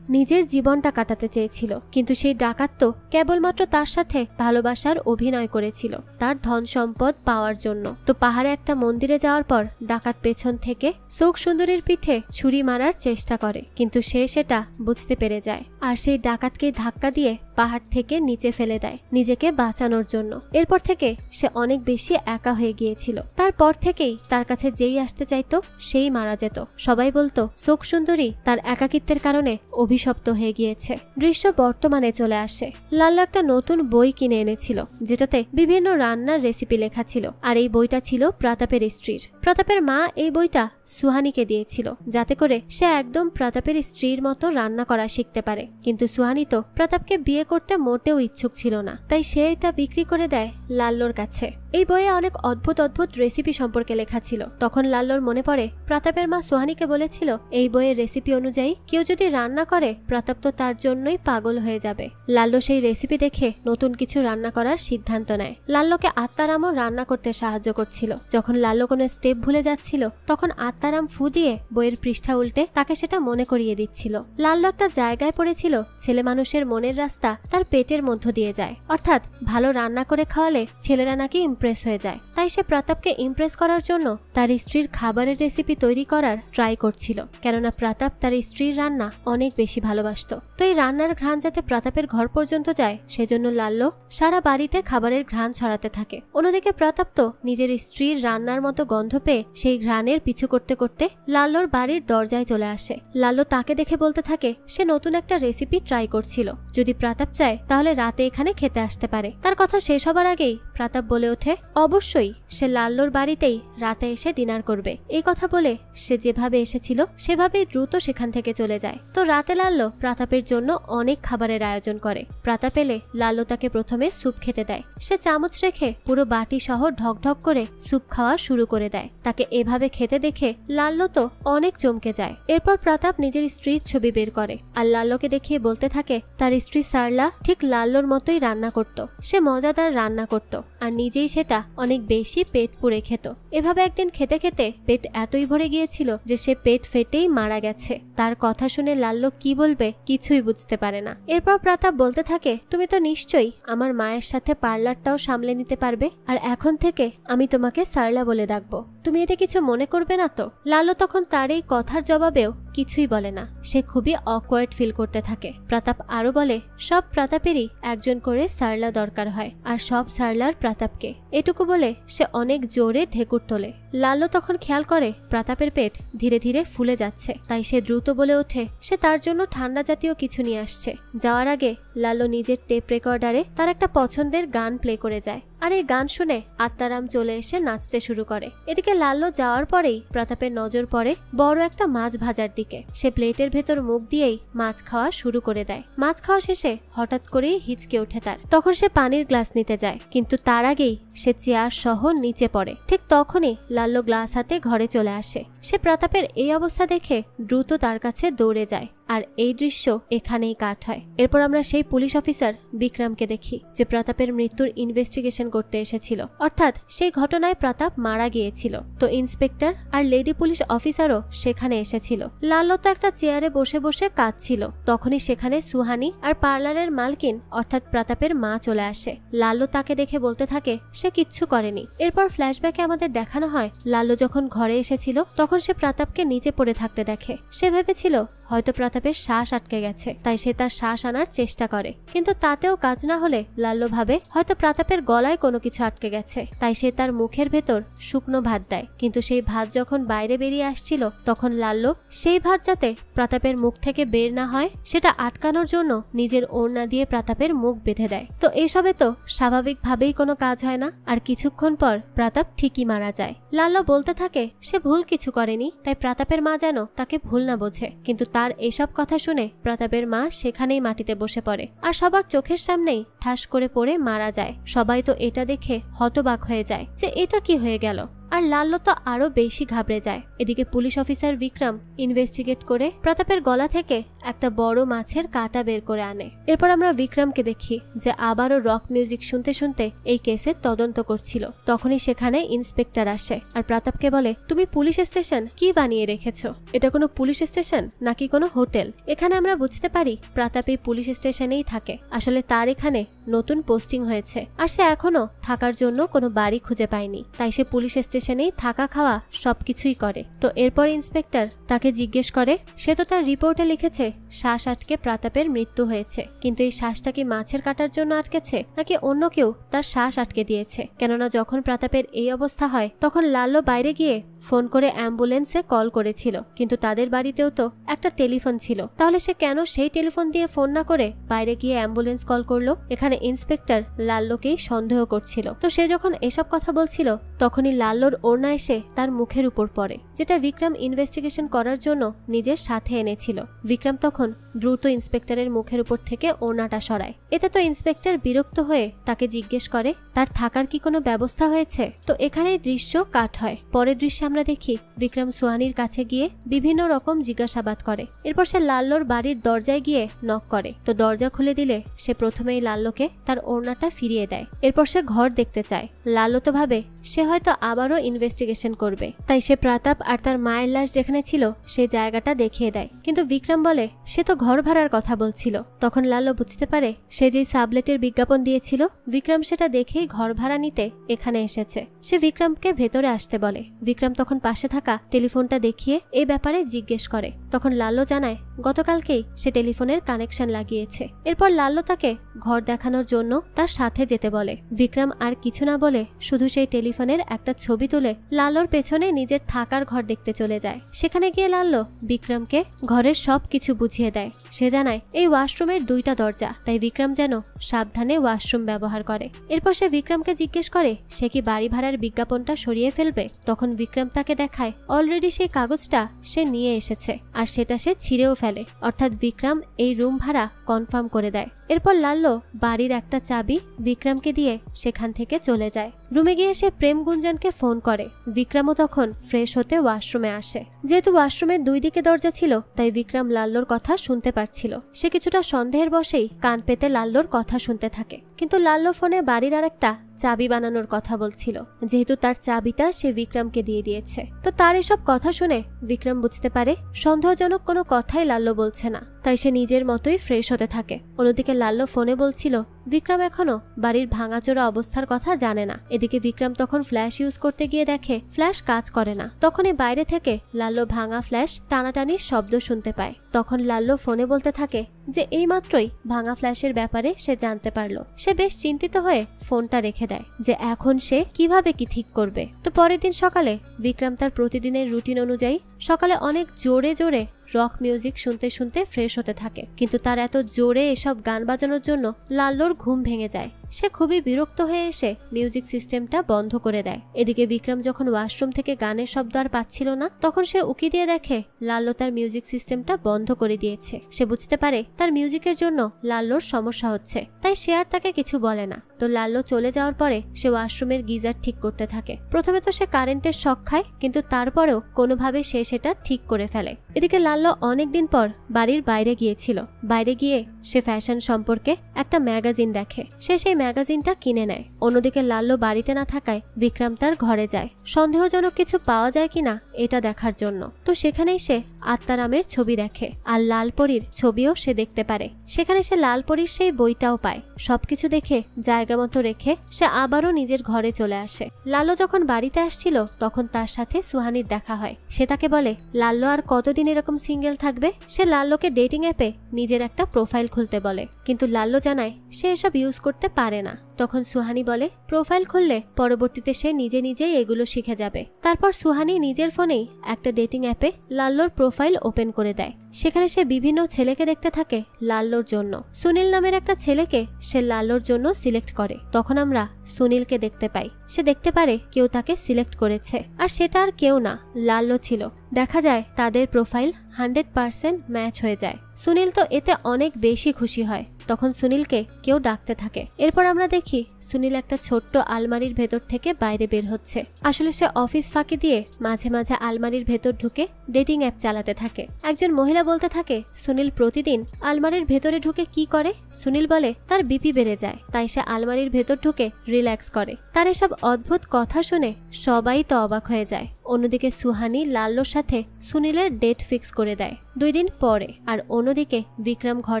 নিজের জীবনটা কাটাতে চেয়েছিল। কিন্তু সেই ডাকাত তো কেবলমাত্র তার সাথে ভালোবাসার অভিনয় করেছিল তার ধন সম্পদ পাওয়ার জন্য। তো পাহাড়ে একটা মন্দিরে যাওয়ার পর ডাকাত পেছন থেকে শোক সুন্দরীর পিঠে ছুরি মারার চেষ্টা করে, কিন্তু সে সেটা বুঝতে পেরে যায় আর সেই ডাকাতকে ধাক্কা দিয়ে পাহাড় থেকে নিচে ফেলে দেয় নিজেকে বাঁচানোর জন্য। এরপর থেকে সে অনেক বেশি একা হয়ে গিয়েছিল। তারপর থেকেই তার কাছে যেই আসতে চাইতো সেই মারা যেত। সবাই বলতো শোক সুন্দরী তার একাকিত্বের কারণে অভিশপ্ত হয়ে গিয়েছে। দৃশ্য বর্তমানে চলে আসে। লাল্লু একটা নতুন বই কিনে এনেছিল, যেটাতে বিভিন্ন রান্নার রেসিপি লেখা ছিল, আর এই বইটা ছিল প্রতাপের স্ত্রীর। প্রতাপের মা এই বইটা সুহানিকে দিয়েছিল, যাতে করে সে একদম প্রতাপের স্ত্রীর মতো রান্না করা শিখতে পারে। কিন্তু সুহানি তো প্রতাপকে বিয়ে করতে মোটেও ইচ্ছুক ছিল না, তাই সে এটা বিক্রি করে দেয় লাল্লোর কাছে। এই বইয়ে অনেক অদ্ভুত অদ্ভুত রেসিপি সম্পর্কে লেখা ছিল। তখন লাল্লোর মনে পড়ে প্রতাপের মা সুহানিকে বলেছিল এই বইয়ের রেসিপি অনুযায়ী কেউ যদি রান্না করে প্রতাপ তো তার জন্যই পাগল হয়ে যাবে। লাল্লো সেই রেসিপি দেখে নতুন কিছু রান্না করার সিদ্ধান্ত নেয়। লাল্লোকে আত্মারামও রান্না করতে সাহায্য করছিল। যখন লাল্লো কোনো স্টেপ ভুলে যাচ্ছিল, তখন আত্মারাম ফু দিয়ে বইয়ের পৃষ্ঠা উল্টে তাকে সেটা মনে করিয়ে দিচ্ছিল। লাল্লো একটা জায়গায় পড়েছিল ছেলে মানুষের মনের রাস্তা তার পেটের মধ্য দিয়ে যায়, অর্থাৎ ভালো রান্না করে খাওয়ালে ছেলেরা নাকি ইমপ্রেস হয়ে যায়। তাই সে প্রতাপকে ইমপ্রেস করার জন্য তার স্ত্রীর খাবারের রেসিপি তৈরি করার ট্রাই করছিল, কেননা প্রতাপ তার স্ত্রীর রান্না অনেক বেশি ভালোবাসত। তো এই রান্নার ঘ্রাণ যাতে প্রতাপের ঘর পর্যন্ত যায় সেজন্য লাল্লো সারা বাড়িতে খাবারের ঘ্রাণ ছড়াতে থাকে। অন্যদিকে প্রতাপ তো নিজের স্ত্রীর রান্নার মতো গন্ধ পেয়ে সেই ঘ্রাণের পিছু করতে করতে লাল্লোর বাড়ির দরজায় চলে আসে। লাল্লো তাকে দেখে বলতে থাকে সে নতুন একটা রেসিপি ট্রাই করছিল, যদি প্রতাপ চায় তাহলে রাতে এখানে খেতে আসতে পারে। তার কথা শেষ হবার আগেই প্রতাপ বলে ওঠে অবশ্যই সে লাল্লোর বাড়িতেই রাতে এসে ডিনার করবে। এই কথা বলে সে যেভাবে এসেছিল সেভাবেই দ্রুত সেখান থেকে চলে যায়। তো রাতে লাল্লো প্রতাপের জন্য অনেক খাবারের আয়োজন করে। প্রতাপ এলে লাল্লো তাকে প্রথমে স্যুপ খেতে দেয়। সে চামচ রেখে পুরো বাটি সহ ঢকঢক করে স্যুপ খাওয়া শুরু করে দেয়। তাকে এভাবে খেতে দেখে লাল্লো তো অনেক চমকে যায়। এরপর প্রতাপ নিজের স্ত্রীর ছবি বের করে আর লাল্লোকে দেখিয়ে বলতে থাকে তার স্ত্রী সারলা ঠিক লাল্লোর মতোই রান্না করত। সে মজাদার রান্না করত আর নিজেই সেটা অনেক বেশি পেট পুড়ে খেত। এভাবে একদিন খেতে খেতে পেট এতই ভরে গিয়েছিল যে সে পেট ফেটেই মারা গেছে। তার কথা শুনে লাল্লো কি বলবে কিছুই বুঝতে পারে না। এরপর প্রতাপ বলতে থাকে তুমি তো নিশ্চয়ই আমার মায়ের সাথে পার্লারটাও সামলে নিতে পারবে, আর এখন থেকে আমি তোমাকে সারলা বলে ডাকবো। তুমি এতে কিছু মনে করবে না তো? লাল্লো তখন তার এই কথার জবাবেও কিছুই বলে না। সে খুবই অকওয়ার্ড ফিল করতে থাকে। প্রতাপ আরো বলে সব প্রতাপেরই একজন করে সারলা দরকার হয়, আর সব সারলার প্রতাপকে। এটুকু বলে সে অনেক জোরে ঢেকুর তোলে। লাল্লো তখন খেয়াল করে প্রতাপের পেট ধীরে ধীরে ফুলে যাচ্ছে, তাই সে দ্রুত বলে ওঠে সে তার জন্য ঠান্ডা জাতীয় কিছু নিয়ে আসছে। যাওয়ার আগে লাল্লো নিজের টেপ রেকর্ডারে তার একটা পছন্দের গান প্লে করে যায়, আর এই গান শুনে আত্মারাম চলে এসে নাচতে শুরু করে। এদিকে লাল্লো যাওয়ার পরেই প্রতাপের নজর পড়ে বড় একটা মাছ ভাজার দিকে। সে প্লেটের ভেতর মুখ দিয়েই মাছ খাওয়া শুরু করে দেয়। মাছ খাওয়া শেষে হঠাৎ করেই হিচকে ওঠে তার। তখন সে পানির গ্লাস নিতে যায়, কিন্তু তার আগেই সে চেয়ার সহ নিচে পড়ে। ঠিক তখনই লাল্লো গ্লাস হাতে ঘরে চলে আসে। সে প্রতাপের এই অবস্থা দেখে দ্রুত তার কাছে দৌড়ে যায়, আর এই দৃশ্য এখানেই কাট হয়। এরপর আমরা সেই পুলিশ অফিসার বিক্রমকে দেখি যে প্রতাপের মৃত্যুর ইনভেস্টিগেশন করতে এসেছিল, অর্থাৎ সেই ঘটনায় প্রতাপ মারা গিয়েছিল। তো ইন্সপেক্টর আর লেডি পুলিশ অফিসারও সেখানে এসেছিল। লাল্লো তো একটা চেয়ারে বসে বসে কাঁদছিল। তখনই সেখানে সুহানি আর পার্লারের মালকিন অর্থাৎ প্রতাপের মা চলে আসে। লাল্লো তাকে দেখে বলতে থাকে সে কিচ্ছু করেনি। এরপর ফ্ল্যাশব্যাকে আমাদের দেখানো হয় লাল্লো যখন ঘরে এসেছিল তখন সে প্রতাপকে নিচে পড়ে থাকতে দেখে। সে ভেবেছিল হয়তো প্রতাপের শ্বাস আটকে গেছে, তাই সে তার শ্বাস আনার চেষ্টা করে, কিন্তু তাতেও কাজ না হলে লাল্লো ভাবে হয়তো প্রতাপের গলায় কোনো কিছু আটকে গেছে, তাই সে তার মুখের ভেতর শুকনো ভাত দেয়। কিন্তু সেই ভাত যখন বাইরে বেরিয়ে আসছিল তখন লাল্লো সেই ভাত যাতে প্রতাপের মুখ থেকে বের না হয় সেটা আটকানোর জন্য নিজের ওড়না দিয়ে প্রতাপের মুখ বেঁধে দেয়। তো এসবে তো স্বাভাবিকভাবেই কোনো কাজ হয় না, আর কিছুক্ষণ পর প্রতাপ ঠিকই মারা যায়। লাল্লো বলতে থাকে সে ভুল কিছু করেনি, তাই প্রতাপের মা যেন তাকে ভুল না বোঝে। কিন্তু তার এসব কথা শুনে প্রতাপের মা সেখানেই মাটিতে বসে পড়ে, আর সবার চোখের সামনেই ঠাস করে পড়ে মারা যায়। সবাই তো এটা দেখে হতবাক হয়ে যায় যে এটা কি হয়ে গেল, আর লাল্লো তো আরো বেশি ঘাবড়ে যায়। এদিকে পুলিশ অফিসার বিক্রম ইনভেস্টিগেট করে প্রতাপের গলা থেকে একটা বড় মাছের কাঁটা বের করে আনে। এরপর আমরা বিক্রমকে দেখি যে আবারও রক মিউজিক শুনতে শুনতে এই কেসের তদন্ত করছিল। তখনই সেখানে ইন্সপেক্টর আসে আর প্রতাপকে বলে তুমি পুলিশ স্টেশন কি বানিয়ে রেখেছো? এটা কোনো পুলিশ স্টেশন নাকি কোনো হোটেল? এখানে আমরা বুঝতে পারি প্রতাপ এই পুলিশ স্টেশনেই থাকে। আসলে তার এখানে নতুন পোস্টিং হয়েছে, আর সে এখনো থাকার জন্য কোনো বাড়ি খুঁজে পায়নি, তাই সে পুলিশ স্টেশনেই থাকা খাওয়া সবকিছুই করে। তো এরপর ইন্সপেক্টর তাকে জিজ্ঞেস করে সে তো তার রিপোর্টে লিখেছে শ্বাস আটকে প্রতাপের মৃত্যু হয়েছে, কিন্তু এই শ্বাসটা কি মাছের কাটার জন্য আটকেছে নাকি অন্য কেউ তার শ্বাস আটকে দিয়েছে? কেননা যখন প্রতাপের এই অবস্থা হয় তখন লাল্লো বাইরে গিয়ে ফোন করে অ্যাম্বুলেন্সে কল করেছিল, কিন্তু তাদের বাড়িতেও তো একটা টেলিফোন ছিল, তাহলে সে কেন সেই টেলিফোন দিয়ে ফোন না করে বাইরে গিয়ে অ্যাম্বুলেন্স কল করলো? এখানে ইন্সপেক্টর লাল্লোকেই সন্দেহ করছিল। তো সে যখন এসব কথা বলছিল তখনই লাল্লোর ওড়না এসে তার মুখের উপর পড়ে, যেটা বিক্রম ইনভেস্টিগেশন করার জন্য নিজের সাথে এনেছিল। বিক্রম তখন দ্রুত ইন্সপেক্টরের মুখের উপর থেকে ওড়নাটা সরায়। এতে তো ইন্সপেক্টর বিরক্ত হয়ে তাকে জিজ্ঞেস করে তার থাকার কি কোনো ব্যবস্থা হয়েছে? তো এখানে দৃশ্য কাট হয়। পরের দৃশ্যে আমরা দেখি বিক্রম সুহানির কাছে গিয়ে বিভিন্ন রকম জিজ্ঞাসাবাদ করে। এরপর সে লাল্লোর বাড়ির দরজায় গিয়ে নক করে। তো দরজা খুলে দিলে সে প্রথমেই লাল্লোকে তার ওড়নাটা ফিরিয়ে দেয়। এরপর সে ঘর দেখতে চায়। লাল্লো তো ভাবে সে হয়তো আবারও ইনভেস্টিগেশন করবে, তাই সে প্রতাপ আর তার মায়ের লাশ যেখানে ছিল সেই জায়গাটা দেখিয়ে দেয়। কিন্তু বিক্রম বলে সে তো ঘর ভাড়ার কথা বলছিল। তখন লাল্লো বুঝতে পারে সে যেই সাবলেটের বিজ্ঞাপন দিয়েছিল বিক্রম সেটা দেখেই ঘর ভাড়া নিতে এখানে এসেছে। সে বিক্রমকে ভেতরে আসতে বলে। বিক্রম তখন পাশে থাকা টেলিফোনটা দেখিয়ে এই ব্যাপারে জিজ্ঞেস করে। তখন লাল্লো জানায় গতকালকেই সে টেলিফোনের কানেকশন লাগিয়েছে। এরপর লাল্লো তাকে ঘর দেখানোর জন্য তার সাথে যেতে বলে। বিক্রম আর কিছু না বলে শুধু সেই টেলিফোনের একটা ছবি তুলে লাল্লোর পেছনে নিজের থাকার ঘর দেখতে চলে যায়। সেখানে গিয়ে লাল্লো বিক্রমকে ঘরের সব কিছু বুঝিয়ে দেয়। সে জানায় এই ওয়াশরুমের 2টা দরজা, তাই বিক্রম যেন সাবধানে ওয়াশরুম ব্যবহার করে। এরপর সে বিক্রমকে জিজ্ঞেস করে সে কি বাড়ি ভাড়ার বিজ্ঞাপনটা সরিয়ে ফেলবে। তখন বিক্রম তাকে দেখায় অলরেডি সেই কাগজটা সে নিয়ে এসেছে আর সেটা সে ছিঁড়েও ফেলে, অর্থাৎ বিক্রম এই রুম ভাড়া কনফার্ম করে দেয়। এরপর লাল্লো বাড়ির একটা চাবি বিক্রমকে দিয়ে সেখান থেকে চলে যায়। রুমে গিয়ে সে প্রেম গুঞ্জনকে ফোন করে। বিক্রমও তখন ফ্রেশ হতে ওয়াশরুমে আসে। যেহেতু ওয়াশরুমের 2 দিকে দরজা ছিল তাই বিক্রম লাল্লোর কথা শুনতে পারছিল। সে কিছুটা সন্দেহের বশেই কান পেতে লাল্লোর কথা শুনতে থাকে। কিন্তু লাল্লো ফোনে বাড়ির আরেকটা চাবি বানানোর কথা বলছিল, যেহেতু তার চাবিটা সে বিক্রমকে দিয়ে দিয়েছে। তো তার এসব কথা শুনে বিক্রম বুঝতে পারে সন্দেহজনক কোনো কথাই লাল্লো বলছে না, তাই সে নিজের মতোই ফ্রেশ হতে থাকে। অন্যদিকে লাল্লো ফোনে বলছিল বিক্রম এখনো বাড়ির ভাঙাচোরা অবস্থার কথা জানে না। এদিকে বিক্রম তখন ফ্ল্যাশ ইউজ করতে গিয়ে দেখে ফ্ল্যাশ কাজ করে না। তখনই বাইরে থেকে লাল্লো ভাঙা ফ্ল্যাশ টানাটানির শব্দ শুনতে পায়। তখন লাল্লো ফোনে বলতে থাকে যে এইমাত্রই ভাঙা ফ্ল্যাশের ব্যাপারে সে জানতে পারলো। সে বেশ চিন্তিত হয়ে ফোনটা রেখে দেয় যে এখন সে কিভাবে কি ঠিক করবে। তো পরের দিন সকালে বিক্রম তার প্রতিদিনের রুটিন অনুযায়ী সকালে অনেক জোরে জোরে রক মিউজিক শুনতে শুনতে ফ্রেশ হতে থাকে। কিন্তু তার এত জোরে এসব গান বাজানোর জন্য লাল্লোর ঘুম ভেঙে যায়। সে খুবই বিরক্ত হয়ে এসে মিউজিক সিস্টেমটা বন্ধ করে দেয়। এদিকে বিক্রম যখন ওয়াশরুম থেকে গানের শব্দ আর পাচ্ছিল না তখন সে উকি দিয়ে দেখে লাল্লো তার মিউজিক সিস্টেমটা বন্ধ করে দিয়েছে। সে বুঝতে পারে তার মিউজিকের জন্য লাল্লোর সমস্যা হচ্ছে, তাই সে আর তাকে কিছু বলে না। তো লাল্লো চলে যাওয়ার পরে সে ওয়াশরুমের গিজার ঠিক করতে থাকে। প্রথমে তো সে কারেন্টের শক খায়, কিন্তু তারপরেও কোনোভাবে সে সেটা ঠিক করে ফেলে। এদিকে লাল্লো অনেকদিন পর বাড়ির বাইরে গিয়েছিল। বাইরে গিয়ে সে ফ্যাশন সম্পর্কে একটা ম্যাগাজিন দেখে। সে সেই ম্যাগাজিনটা কিনে নেয়। অন্যদিকে লাল্লো বাড়িতে না থাকায় বিক্রম তার ঘরে যায় সন্দেহজনক কিছু পাওয়া যায় কিনা এটা দেখার জন্য। তো সেখানেই সে আত্মারামের ছবি দেখে আর লালপরীর ছবিও সে দেখতে পারে। সেখানে সে লালপরীর সেই বইটাও পায়। সবকিছু দেখে জায়গা মতো রেখে সে আবারও নিজের ঘরে চলে আসে। লাল্লো যখন বাড়িতে আসছিল তখন তার সাথে সুহানির দেখা হয়। সে তাকে বলে লাল্লো আর কতদিন এরকম সিঙ্গেল থাকবে। সে লাল্লোকে ডেটিং অ্যাপে নিজের একটা প্রোফাইল খুলতে বলে, কিন্তু লাল্লো জানায় সে এসব ইউজ করতে পারে না। তখন সুহানি বলে প্রোফাইল খুললে পরবর্তীতে সে নিজে নিজেই এগুলো শিখে যাবে। তারপর সুহানি নিজের ফোনেই একটা ডেটিং অ্যাপে লাল্লোর প্রোফাইল ওপেন করে দেয়। সেখানে সে বিভিন্ন ছেলেকে দেখতে থাকে লাল্লোর জন্য। সুনীল নামের একটা ছেলেকে সে লাল্লোর জন্য সিলেক্ট করে। তখন আমরা সুনীলকে দেখতে পাই। সে দেখতে পারে কেউ তাকে সিলেক্ট করেছে, আর সেটা আর কেউ না, লাল্লো ছিল। দেখা যায় তাদের প্রোফাইল 100% ম্যাচ হয়ে যায়। সুনীল তো এতে অনেক বেশি খুশি হয়। তখন সুনীলকে কেউ ডাকতে থাকে। এরপর আমরা দেখি সুনীল একটা ছোট্ট আলমারির ভেতর থেকে বাইরে বের হচ্ছে। আসলে সে অফিস ফাঁকি দিয়ে মাঝে মাঝে আলমারির ভেতর ঢুকে ডেটিং অ্যাপ চালাতে থাকে। একজন মহিলা বলতে থাকে সুনীল প্রতিদিন আলমারির ভেতরে ঢুকে কি করে। সুনীল বলে তার বিপি বেড়ে যায়, তাই সে আলমারির ভেতর ঢুকে রিল্যাক্স করে। তার এসব অদ্ভুত কথা শুনে সবাই তো অবাক হয়ে যায়। অন্যদিকে সুহানি লাল্লোর সাথে সুনীলের ডেট ফিক্স করে দেয় 2 দিন পরে। আর অন্যদিকে বিক্রম ঘর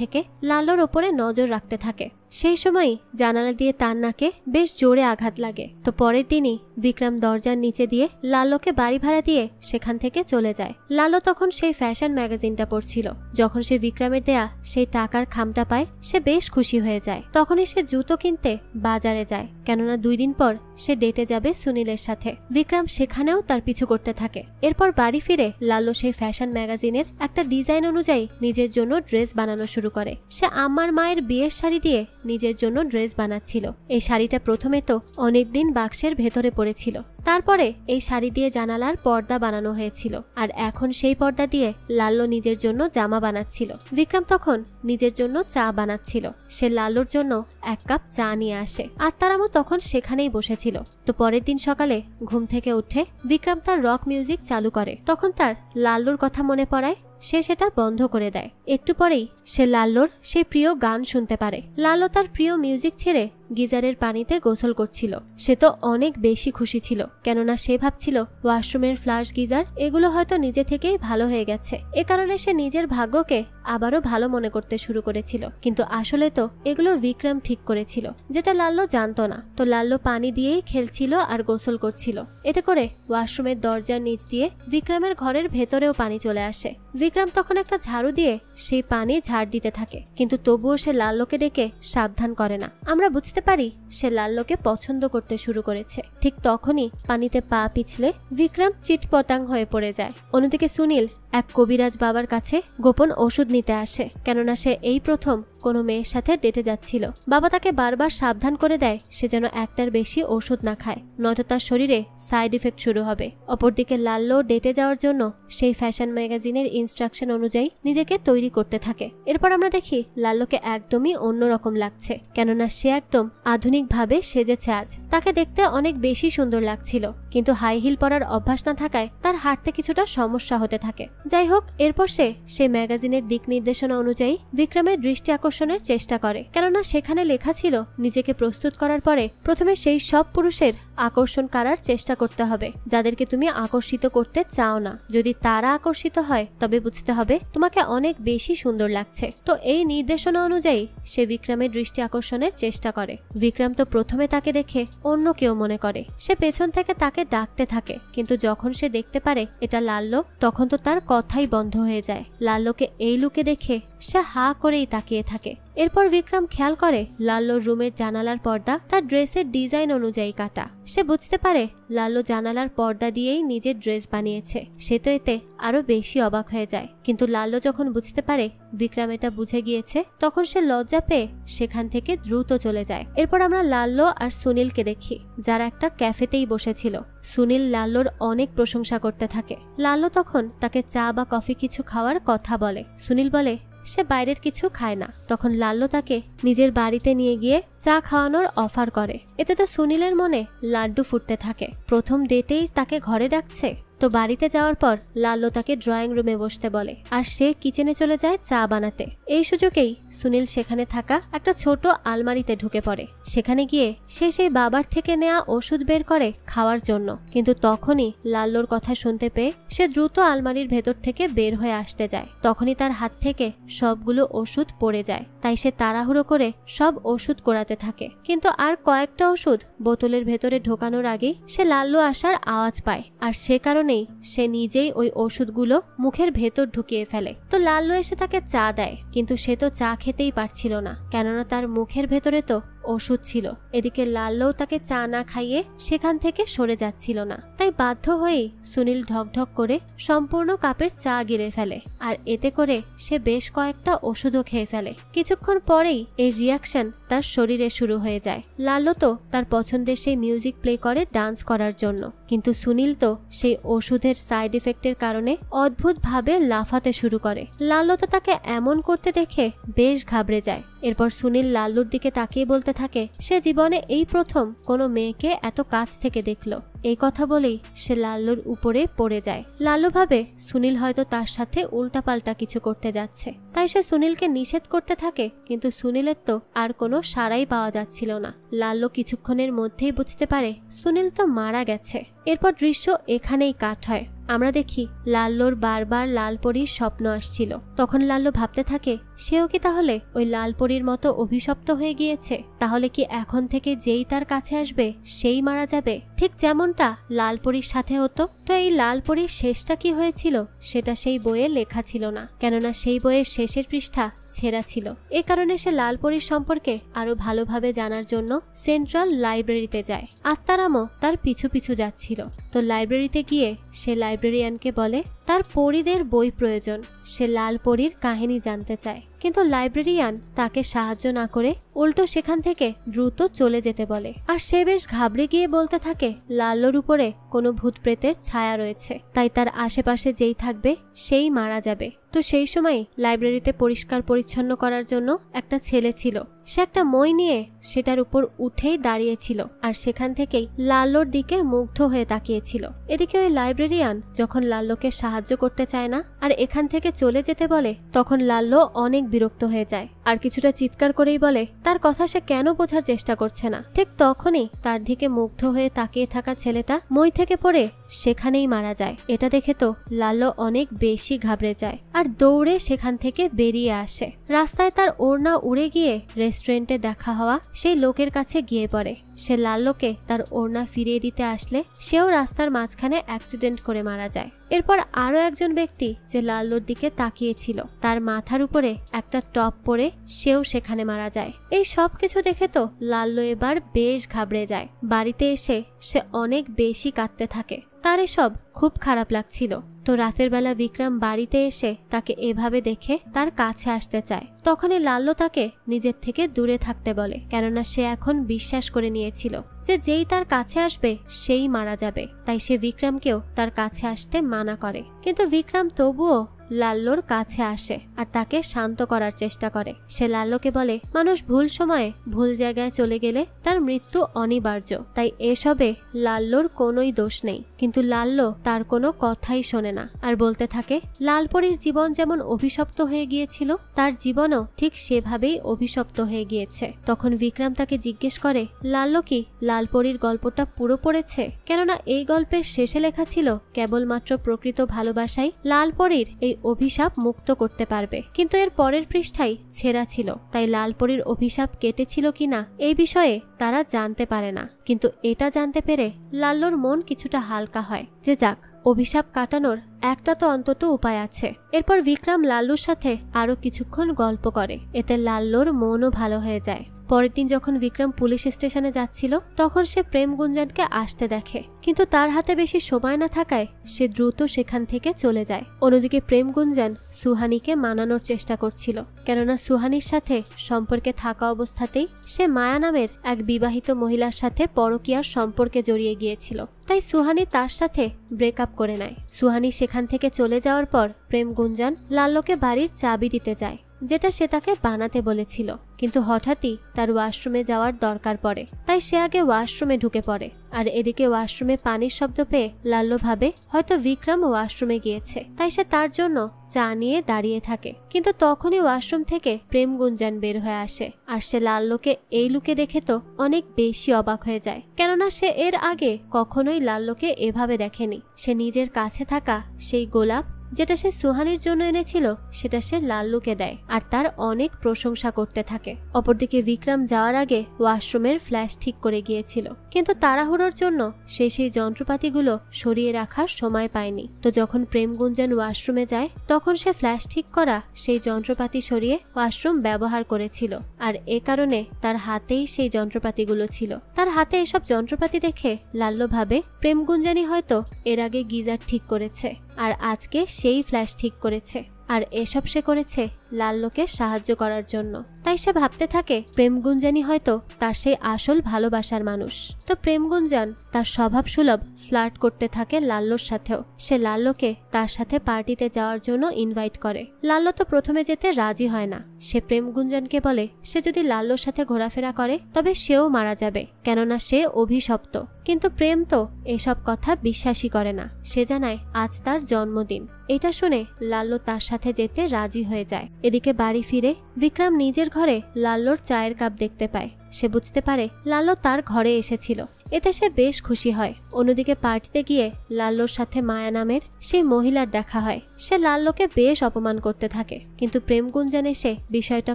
থেকে লাল্লোর ওপরে নজর রাখতে থাকে। সেই সময় জানালা দিয়ে তার নাকে বেশ জোরে আঘাত লাগে। তো পরের দিনই বিক্রম দরজার নিচে দিয়ে লাল্লোকে বাড়ি ভাড়া দিয়ে সেখান থেকে চলে যায়। লাল্লো তখন সেই ফ্যাশন ম্যাগাজিনটা পড়ছিল। যখন সে বিক্রমের দেয়া সেই টাকার খামটা পায় সে বেশ খুশি হয়ে যায়। তখনই সে জুতো কিনতে বাজারে যায়, কেননা 2 দিন পর সে ডেটে যাবে সুনীলের সাথে। বিক্রম সেখানেও তার পিছু করতে থাকে। এরপর বাড়ি ফিরে লাল্লো সেই ফ্যাশন ম্যাগাজিনের একটা ডিজাইন অনুযায়ী নিজের জন্য ড্রেস বানানো শুরু করে। সে আম্মার মায়ের বিয়ের শাড়ি দিয়ে নিজের জন্য ড্রেস বানাচ্ছিল। এই শাড়িটা প্রথমে তো অনেকদিন বাক্সের ভেতরে পড়েছিল, তারপরে এই শাড়ি দিয়ে জানালার পর্দা বানানো হয়েছিল, আর এখন সেই পর্দা দিয়ে লাল্লো নিজের জন্য জামা বানাচ্ছিল। বিক্রম তখন নিজের জন্য চা বানাচ্ছিল। সে লাল্লোর জন্য 1 কাপ চা নিয়ে আসে, আর তারামও তখন সেখানেই বসেছিল। তো পরের দিন সকালে ঘুম থেকে উঠে বিক্রম তার রক মিউজিক চালু করে। তখন তার লাল্লোর কথা মনে পড়ায়, সে সেটা বন্ধ করে দেয়। একটু পরেই সে লাল্লোর সেই প্রিয় গান শুনতে পারে। লাল্লো তার প্রিয় মিউজিক ছেড়ে গিজারের পানিতে গোসল করছিল। সে তো অনেক বেশি খুশি ছিল, কেননা সে ভাবছিল ওয়াশরুমের ফ্লাশ গিজার এগুলো হয়তো নিজে থেকেই ভালো হয়ে গেছে। এ কারণে সে নিজের ভাগ্যকে আবারও ভালো মনে করতে শুরু করেছিল। কিন্তু আসলে তো এগুলো বিক্রম ঠিক করেছিল, যেটা লাল্লো জানতো না। তো লাল্লো পানি দিয়েই খেলছিল আর গোসল করছিল। এতে করে ওয়াশরুমের দরজার নিচ দিয়ে বিক্রমের ঘরের ভেতরেও পানি চলে আসে। বিক্রম তখন একটা ঝাড়ু দিয়ে সেই পানি ঝাড় দিতে থাকে, কিন্তু তবুও সে লাল্লোকে ডেকে সাবধান করে না। আমরা বুঝতে পারি সে লাল্লোকে পছন্দ করতে শুরু করেছে। ঠিক তখনই পানিতে পা পিছলে বিক্রম চিটপটাং হয়ে পড়ে যায়। অন্যদিকে সুনীল এক কবিরাজ বাবার কাছে গোপন ওষুধ নিতে আসে, কেননা সে এই প্রথম কোনো মেয়ের সাথে ডেটে যাচ্ছিল। বাবা তাকে বারবার সাবধান করে দেয় সে যেন একটার বেশি ওষুধ না খায়, নয়তো তার শরীরে সাইড ইফেক্ট শুরু হবে। অপরদিকে লাল্লো ডেটে যাওয়ার জন্য সেই ফ্যাশন ম্যাগাজিনের ইনস্ট্রাকশন অনুযায়ী নিজেকে তৈরি করতে থাকে। এরপর আমরা দেখি লাল্লোকে একদমই অন্যরকম লাগছে, কেননা সে একদম আধুনিকভাবে সেজেছে আজ। তাকে দেখতে অনেক বেশি সুন্দর লাগছিল, কিন্তু হাই হিল পরার অভ্যাস না থাকায় তার হাঁটতে কিছুটা সমস্যা হতে থাকে। যাই হোক, এরপর সে সেই ম্যাগাজিনের দিক নির্দেশনা অনুযায়ী বিক্রমের দৃষ্টি আকর্ষণের চেষ্টা করে, কেননা সেখানে লেখা ছিল নিজেকে প্রস্তুত করার পরে প্রথমে সেই সব পুরুষের আকর্ষণ করার চেষ্টা করতে হবে যাদেরকে তুমি আকর্ষিত করতে চাও না। যদি তারা আকর্ষিত হয় তবে বুঝতে হবে তোমাকে অনেক বেশি সুন্দর লাগছে। তো এই নির্দেশনা অনুযায়ী সে বিক্রমের দৃষ্টি আকর্ষণের চেষ্টা করে। বিক্রম তো প্রথমে তাকে দেখে অন্য কেউ মনে করে। সে পেছন থেকে তাকে ডাকতে থাকে, কিন্তু যখন সে দেখতে পারে এটা লাল্লো, তখন তো তার কথাই বন্ধ হয়ে যায়। লাল্লোকে এই লুকে দেখে সে হা করেই তাকিয়ে থাকে। এরপর বিক্রম খেয়াল করে লাল্লোর রুমের জানালার পর্দা তার ড্রেসের ডিজাইন অনুযায়ী কাটা। সে বুঝতে পারে লাল্লো জানালার পর্দা দিয়েই নিজের ড্রেস বানিয়েছে। সে তো এতে আরো বেশি অবাক হয়ে যায়। কিন্তু লাল্লো যখন বুঝতে পারে বিক্রম এটা বুঝে গিয়েছে, তখন সে লজ্জা পেয়ে সেখান থেকে দ্রুত চলে যায়। এরপর আমরা লাল্লো আর সুনীলকে দেখি, যারা একটা ক্যাফেতেই বসেছিল। সুনীল লাল্লোর অনেক প্রশংসা করতে থাকে। লাল্লো তখন তাকে চা বা কফি কিছু খাওয়ার কথা বলে। সুনীল বলে সে বাইরের কিছু খায় না। তখন লাল্লো তাকে নিজের বাড়িতে নিয়ে গিয়ে চা খাওয়ানোর অফার করে। এতে তো সুনীলের মনে লাড্ডু ফুটতে থাকে। প্রথম ডেটেই তাকে ঘরে ডাকছে। তো বাড়িতে যাওয়ার পর লাল্লো তাকে ড্রয়িং রুমে বসতে বলে, আর সে কিচেনে চলে যায় চা বানাতে। এই সুযোগেই সুনীল সেখানে থাকা একটা ছোট আলমারিতে ঢুকে পড়ে। সেখানে গিয়ে সে সেই বাবার থেকে নেওয়া ওষুধ বের করে খাওয়ার জন্য, কিন্তু তখনই লাল্লোর কথা শুনতে পেয়ে সে দ্রুত আলমারির ভেতর থেকে বের হয়ে আসতে যায়। তখনই তার হাত থেকে সবগুলো ওষুধ পড়ে যায়। তাই সে তাড়াহুড়ো করে সব ওষুধ কোরাতে থাকে, কিন্তু আর কয়েকটা ওষুধ বোতলের ভেতরে ঢোকানোর আগেই সে লাল্লো আসার আওয়াজ পায়, আর সে কারণে সে নিজেই ওই ওষুধগুলো মুখের ভেতর ঢুকিয়ে ফেলে। তো লাল্লো এসে তাকে চা দেয়, কিন্তু সে তো চা খেতেই পারছিল না, কেননা তার মুখের ভেতরে তো ওষুধ ছিল। এদিকে লাল্লো তাকে চা না খাইয়ে সেখান থেকে সরে যাচ্ছিল না। তাই বাধ্য হয়েই সুনীল ঢকঢক করে সম্পূর্ণ কাপের চা গিলে ফেলে, আর এতে করে সে বেশ কয়েকটা ওষুধও খেয়ে ফেলে। কিছুক্ষণ পরেই এই রিয়াকশন তার শরীরে শুরু হয়ে যায়। লাল্লো তো তার পছন্দের সেই মিউজিক প্লে করে ডান্স করার জন্য, কিন্তু সুনীল তো সেই ওষুধের সাইড ইফেক্টের কারণে অদ্ভুতভাবে লাফাতে শুরু করে। লাল্লো তো তাকে এমন করতে দেখে বেশ ঘাবড়ে যায়। এরপর সুনীল লাল্লুর দিকে তাকিয়ে বলতে থাকে সে জীবনে এই প্রথম কোনো মেয়েকে এত কাছ থেকে দেখলো। এই কথা বলেই সে লাল্লুর উপরে পড়ে যায়। লাল্লু ভাবে সুনীল হয়তো তার সাথে উল্টাপাল্টা কিছু করতে যাচ্ছে, তাই সে সুনীলকে নিষেধ করতে থাকে, কিন্তু সুনীলের তো আর কোনো সাড়াই পাওয়া যাচ্ছিল না। লাল্লু কিছুক্ষণের মধ্যেই বুঝতে পারে সুনীল তো মারা গেছে। এরপর দৃশ্য এখানেই কাট হয়। আমরা দেখি লাল্লুর বারবার লালপরীর স্বপ্ন আসছিল। তখন লাল্লু ভাবতে থাকে সেও কি তাহলে ওই লালপরীর মতো অভিশপ্ত হয়ে গিয়েছে? তাহলে কি এখন থেকে যেই তার কাছে আসবে সেই মারা যাবে, ঠিক যেমনটা লালপরীর সাথে হতো? তো এই লালপরীর শেষটা কি হয়েছিল সেটা সেই বইয়ে লেখা ছিল না, কেননা সেই বইয়ের শেষের পৃষ্ঠা ছেঁড়া ছিল। এ কারণে সে লালপরীর সম্পর্কে আরো ভালোভাবে জানার জন্য সেন্ট্রাল লাইব্রেরিতে যায়। আত্মারামও তার পিছু পিছু যাচ্ছিল। তো লাইব্রেরিতে গিয়ে সে লাইব্রেরিয়ানকে বলে তার পরীদের বই প্রয়োজন। সে লালপরীর কাহিনী জানতে চায়, কিন্তু লাইব্রেরিয়ান তাকে সাহায্য না করে উল্টো সেখান থেকে দ্রুত চলে যেতে বলে। আর সে বেশ ঘাবড়ে গিয়ে বলতে থাকে লাল্লোর উপরে কোনো ভূত প্রেতের ছায়া রয়েছে, তাই তার আশেপাশে যেই থাকবে সেই মারা যাবে। তো সেই সময় লাইব্রেরিতে পরিষ্কার পরিচ্ছন্ন করার জন্য একটা ছেলে ছিল। সে একটা মই নিয়ে সেটার উপর উঠেই দাঁড়িয়েছিল আর সেখান থেকেই লাল্লোর দিকে মুগ্ধ হয়ে তাকিয়েছিল। এদিকে ওই লাইব্রেরিয়ান যখন লাল্লোকে সাহায্য করতে চায় না আর এখান থেকে চলে যেতে বলে, তখন লাল্লো অনেক বিরক্ত হয়ে যায় আর কিছুটা চিৎকার করেই বলে তার কথা সে কেন বোঝার চেষ্টা করছে না। ঠিক তখনই তার দিকে মুগ্ধ হয়ে তাকিয়ে থাকা ছেলেটা মই থেকে পড়ে সেখানেই মারা যায়। এটা দেখে তো লাল্লো অনেক বেশি ঘাবড়ে যায় আর দৌড়ে সেখান থেকে বেরিয়ে আসে। রাস্তায় তার ওড়না উড়ে গিয়ে রেস্টুরেন্টে দেখা হওয়া সেই লোকের কাছে গিয়ে পড়ে। সে লাল্লোকে তার ওড়না ফিরিয়ে দিতে আসলে সেও রাস্তার মাঝখানে অ্যাক্সিডেন্ট করে মারা যায়। এরপর আরো একজন ব্যক্তি যে লাল্লোর দিকে তাকিয়েছিল তার মাথার উপরে একটা টপ পরে সেও সেখানে মারা যায়। এই সব কিছু দেখে তো লাল্লো এবার বেশ ঘাবড়ে যায়। বাড়িতে এসে সে অনেক বেশি কাঁদতে থাকে। তার এসব খুব খারাপ লাগছিল। তো রাতের বেলা বিক্রম বাড়িতে এসে তাকে এভাবে দেখে তার কাছে আসতে চায়। তখনই লাল্লো তাকে নিজের থেকে দূরে থাকতে বলে, কেননা সে এখন বিশ্বাস করে নিয়েছিল যে যেই তার কাছে আসবে সেই মারা যাবে। তাই সে বিক্রমকেও তার কাছে আসতে মানা করে। কিন্তু বিক্রম তবুও লাল্লোর কাছে আসে আর তাকে শান্ত করার চেষ্টা করে। সে লাল্লোকে বলে মানুষ ভুল সময়ে ভুল জায়গায় চলে গেলে তার মৃত্যু অনিবার্য, তাই এসবে লাল্লোর কোনোই দোষ নেই। কিন্তু লাল্লো তার কোনো কথাই শোনে না আর বলতে থাকে লালপরীর জীবন যেমন অভিশপ্ত হয়ে গিয়েছিল তার জীবনও ঠিক সেভাবেই অভিশপ্ত হয়ে গিয়েছে। তখন বিক্রম তাকে জিজ্ঞেস করে লাল্লো কি লালপরীর গল্পটা পুরো পড়েছে, কেননা এই গল্পের শেষে লেখা ছিল কেবলমাত্র প্রকৃত ভালোবাসাই লালপরীর এই অভিশাপ মুক্ত করতে পারবে। কিন্তু এর পরের পৃষ্ঠায় ছেঁড়া ছিল, তাই লালপরীর অভিশাপ কেটেছিল কিনা এই বিষয়ে তারা জানতে পারে না। কিন্তু এটা জানতে পেরে লাল্লোর মন কিছুটা হালকা হয় যে যাক, অভিশাপ কাটানোর একটা তো অন্তত উপায় আছে। এরপর বিক্রম লাল্লুর সাথে আরো কিছুক্ষণ গল্প করে, এতে লাল্লোর মনও ভালো হয়ে যায়। পরের দিন যখন বিক্রম পুলিশ স্টেশনে যাচ্ছিল তখন সে প্রেম গুঞ্জনকে আসতে দেখে, কিন্তু তার হাতে বেশি সময় না থাকায় সে দ্রুত সেখান থেকে চলে যায়। অন্যদিকে প্রেম গুঞ্জন সুহানিকে মানানোর চেষ্টা করছিল, কেননা সুহানির সাথে সম্পর্কে থাকা অবস্থাতেই সে মায়া নামের এক বিবাহিত মহিলার সাথে পরকীয়ার সম্পর্কে জড়িয়ে গিয়েছিল। তাই সুহানি তার সাথে ব্রেকআপ করে নেয়। সুহানি সেখান থেকে চলে যাওয়ার পর প্রেম গুঞ্জন লাল্লোকে বাড়ির চাবি দিতে যায়, যেটা সে তাকে বানাতে বলেছিল। কিন্তু হঠাৎই তার ওয়াশরুমে যাওয়ার দরকার পড়ে, তাই সে আগে ওয়াশরুমে ঢুকে পড়ে। আর এদিকে ওয়াশরুমে পানির শব্দ পেয়ে লাল্লো ভাবে হয়তো বিক্রম ওয়াশরুমে গিয়েছে, তাই সে তার জন্য চা নিয়ে দাঁড়িয়ে থাকে। কিন্তু তখনই ওয়াশরুম থেকে প্রেম গুঞ্জন বের হয়ে আসে আর সে লাল্লোকে এই লুকে দেখে তো অনেক বেশি অবাক হয়ে যায়, কেননা সে এর আগে কখনোই লাল্লোকে এভাবে দেখেনি। সে নিজের কাছে থাকা সেই গোলাপ যেটা সে সুহানির জন্য এনেছিল সেটা সে লাল্লুকে দেয় আর তার অনেক প্রশংসা করতে থাকে। অপরদিকে বিক্রম যাওয়ার আগে ওয়াশরুমের ফ্ল্যাশ ঠিক করে গিয়েছিল, কিন্তু তাড়াহুড়োর জন্য সে সেই যন্ত্রপাতিগুলো সরিয়ে রাখার সময় পায়নি। তো যখন প্রেম গুঞ্জন ওয়াশরুমে যায় তখন সে ফ্ল্যাশ ঠিক করা সেই যন্ত্রপাতি সরিয়ে ওয়াশরুম ব্যবহার করেছিল, আর এ কারণে তার হাতেই সেই যন্ত্রপাতিগুলো ছিল। তার হাতে এসব যন্ত্রপাতি দেখে লাল্লো ভাবে প্রেম গুঞ্জানি হয়তো এর আগে গিজার ঠিক করেছে আর আজকে সেই ফ্ল্যাশ ঠিক করেছে, আর এসব সে করেছে লাল্লোকে সাহায্য করার জন্য। তাই সে ভাবতে থাকে প্রেম গুঞ্জানি হয়তো তার সেই আসল ভালোবাসার মানুষ। তো প্রেম গুঞ্জন তার স্বভাব সুলভ ফ্লার্ট করতে থাকে লাল্লোর সাথেও। সে লাল্লোকে তার সাথে পার্টিতে যাওয়ার জন্য ইনভাইট করে। লাল্লো তো প্রথমে যেতে রাজি হয় না। সে প্রেম গুঞ্জনকে বলে সে যদি লাল্লোর সাথে ঘোরাফেরা করে তবে সেও মারা যাবে, কেননা সে অভিশপ্ত। কিন্তু প্রেম তো এসব কথা বিশ্বাসই করে না। সে জানায় আজ তার জন্মদিন। এটা শুনে লাল্লো তার সাথে যেতে রাজি হয়ে যায়। এদিকে বাড়ি ফিরে বিক্রম নিজের ঘরে লাল্লোর চায়ের কাপ দেখতে পায়। সে বুঝতে পারে লাল্লো তার ঘরে এসেছিল, এতে সে বেশ খুশি হয়। অন্যদিকে পার্টিতে গিয়ে লাল্লোর সাথে মায়া নামের সেই মহিলার দেখা হয়। সে লাল্লোকে বেশ অপমান করতে থাকে, কিন্তু প্রেম গুঞ্জন এসে বিষয়টা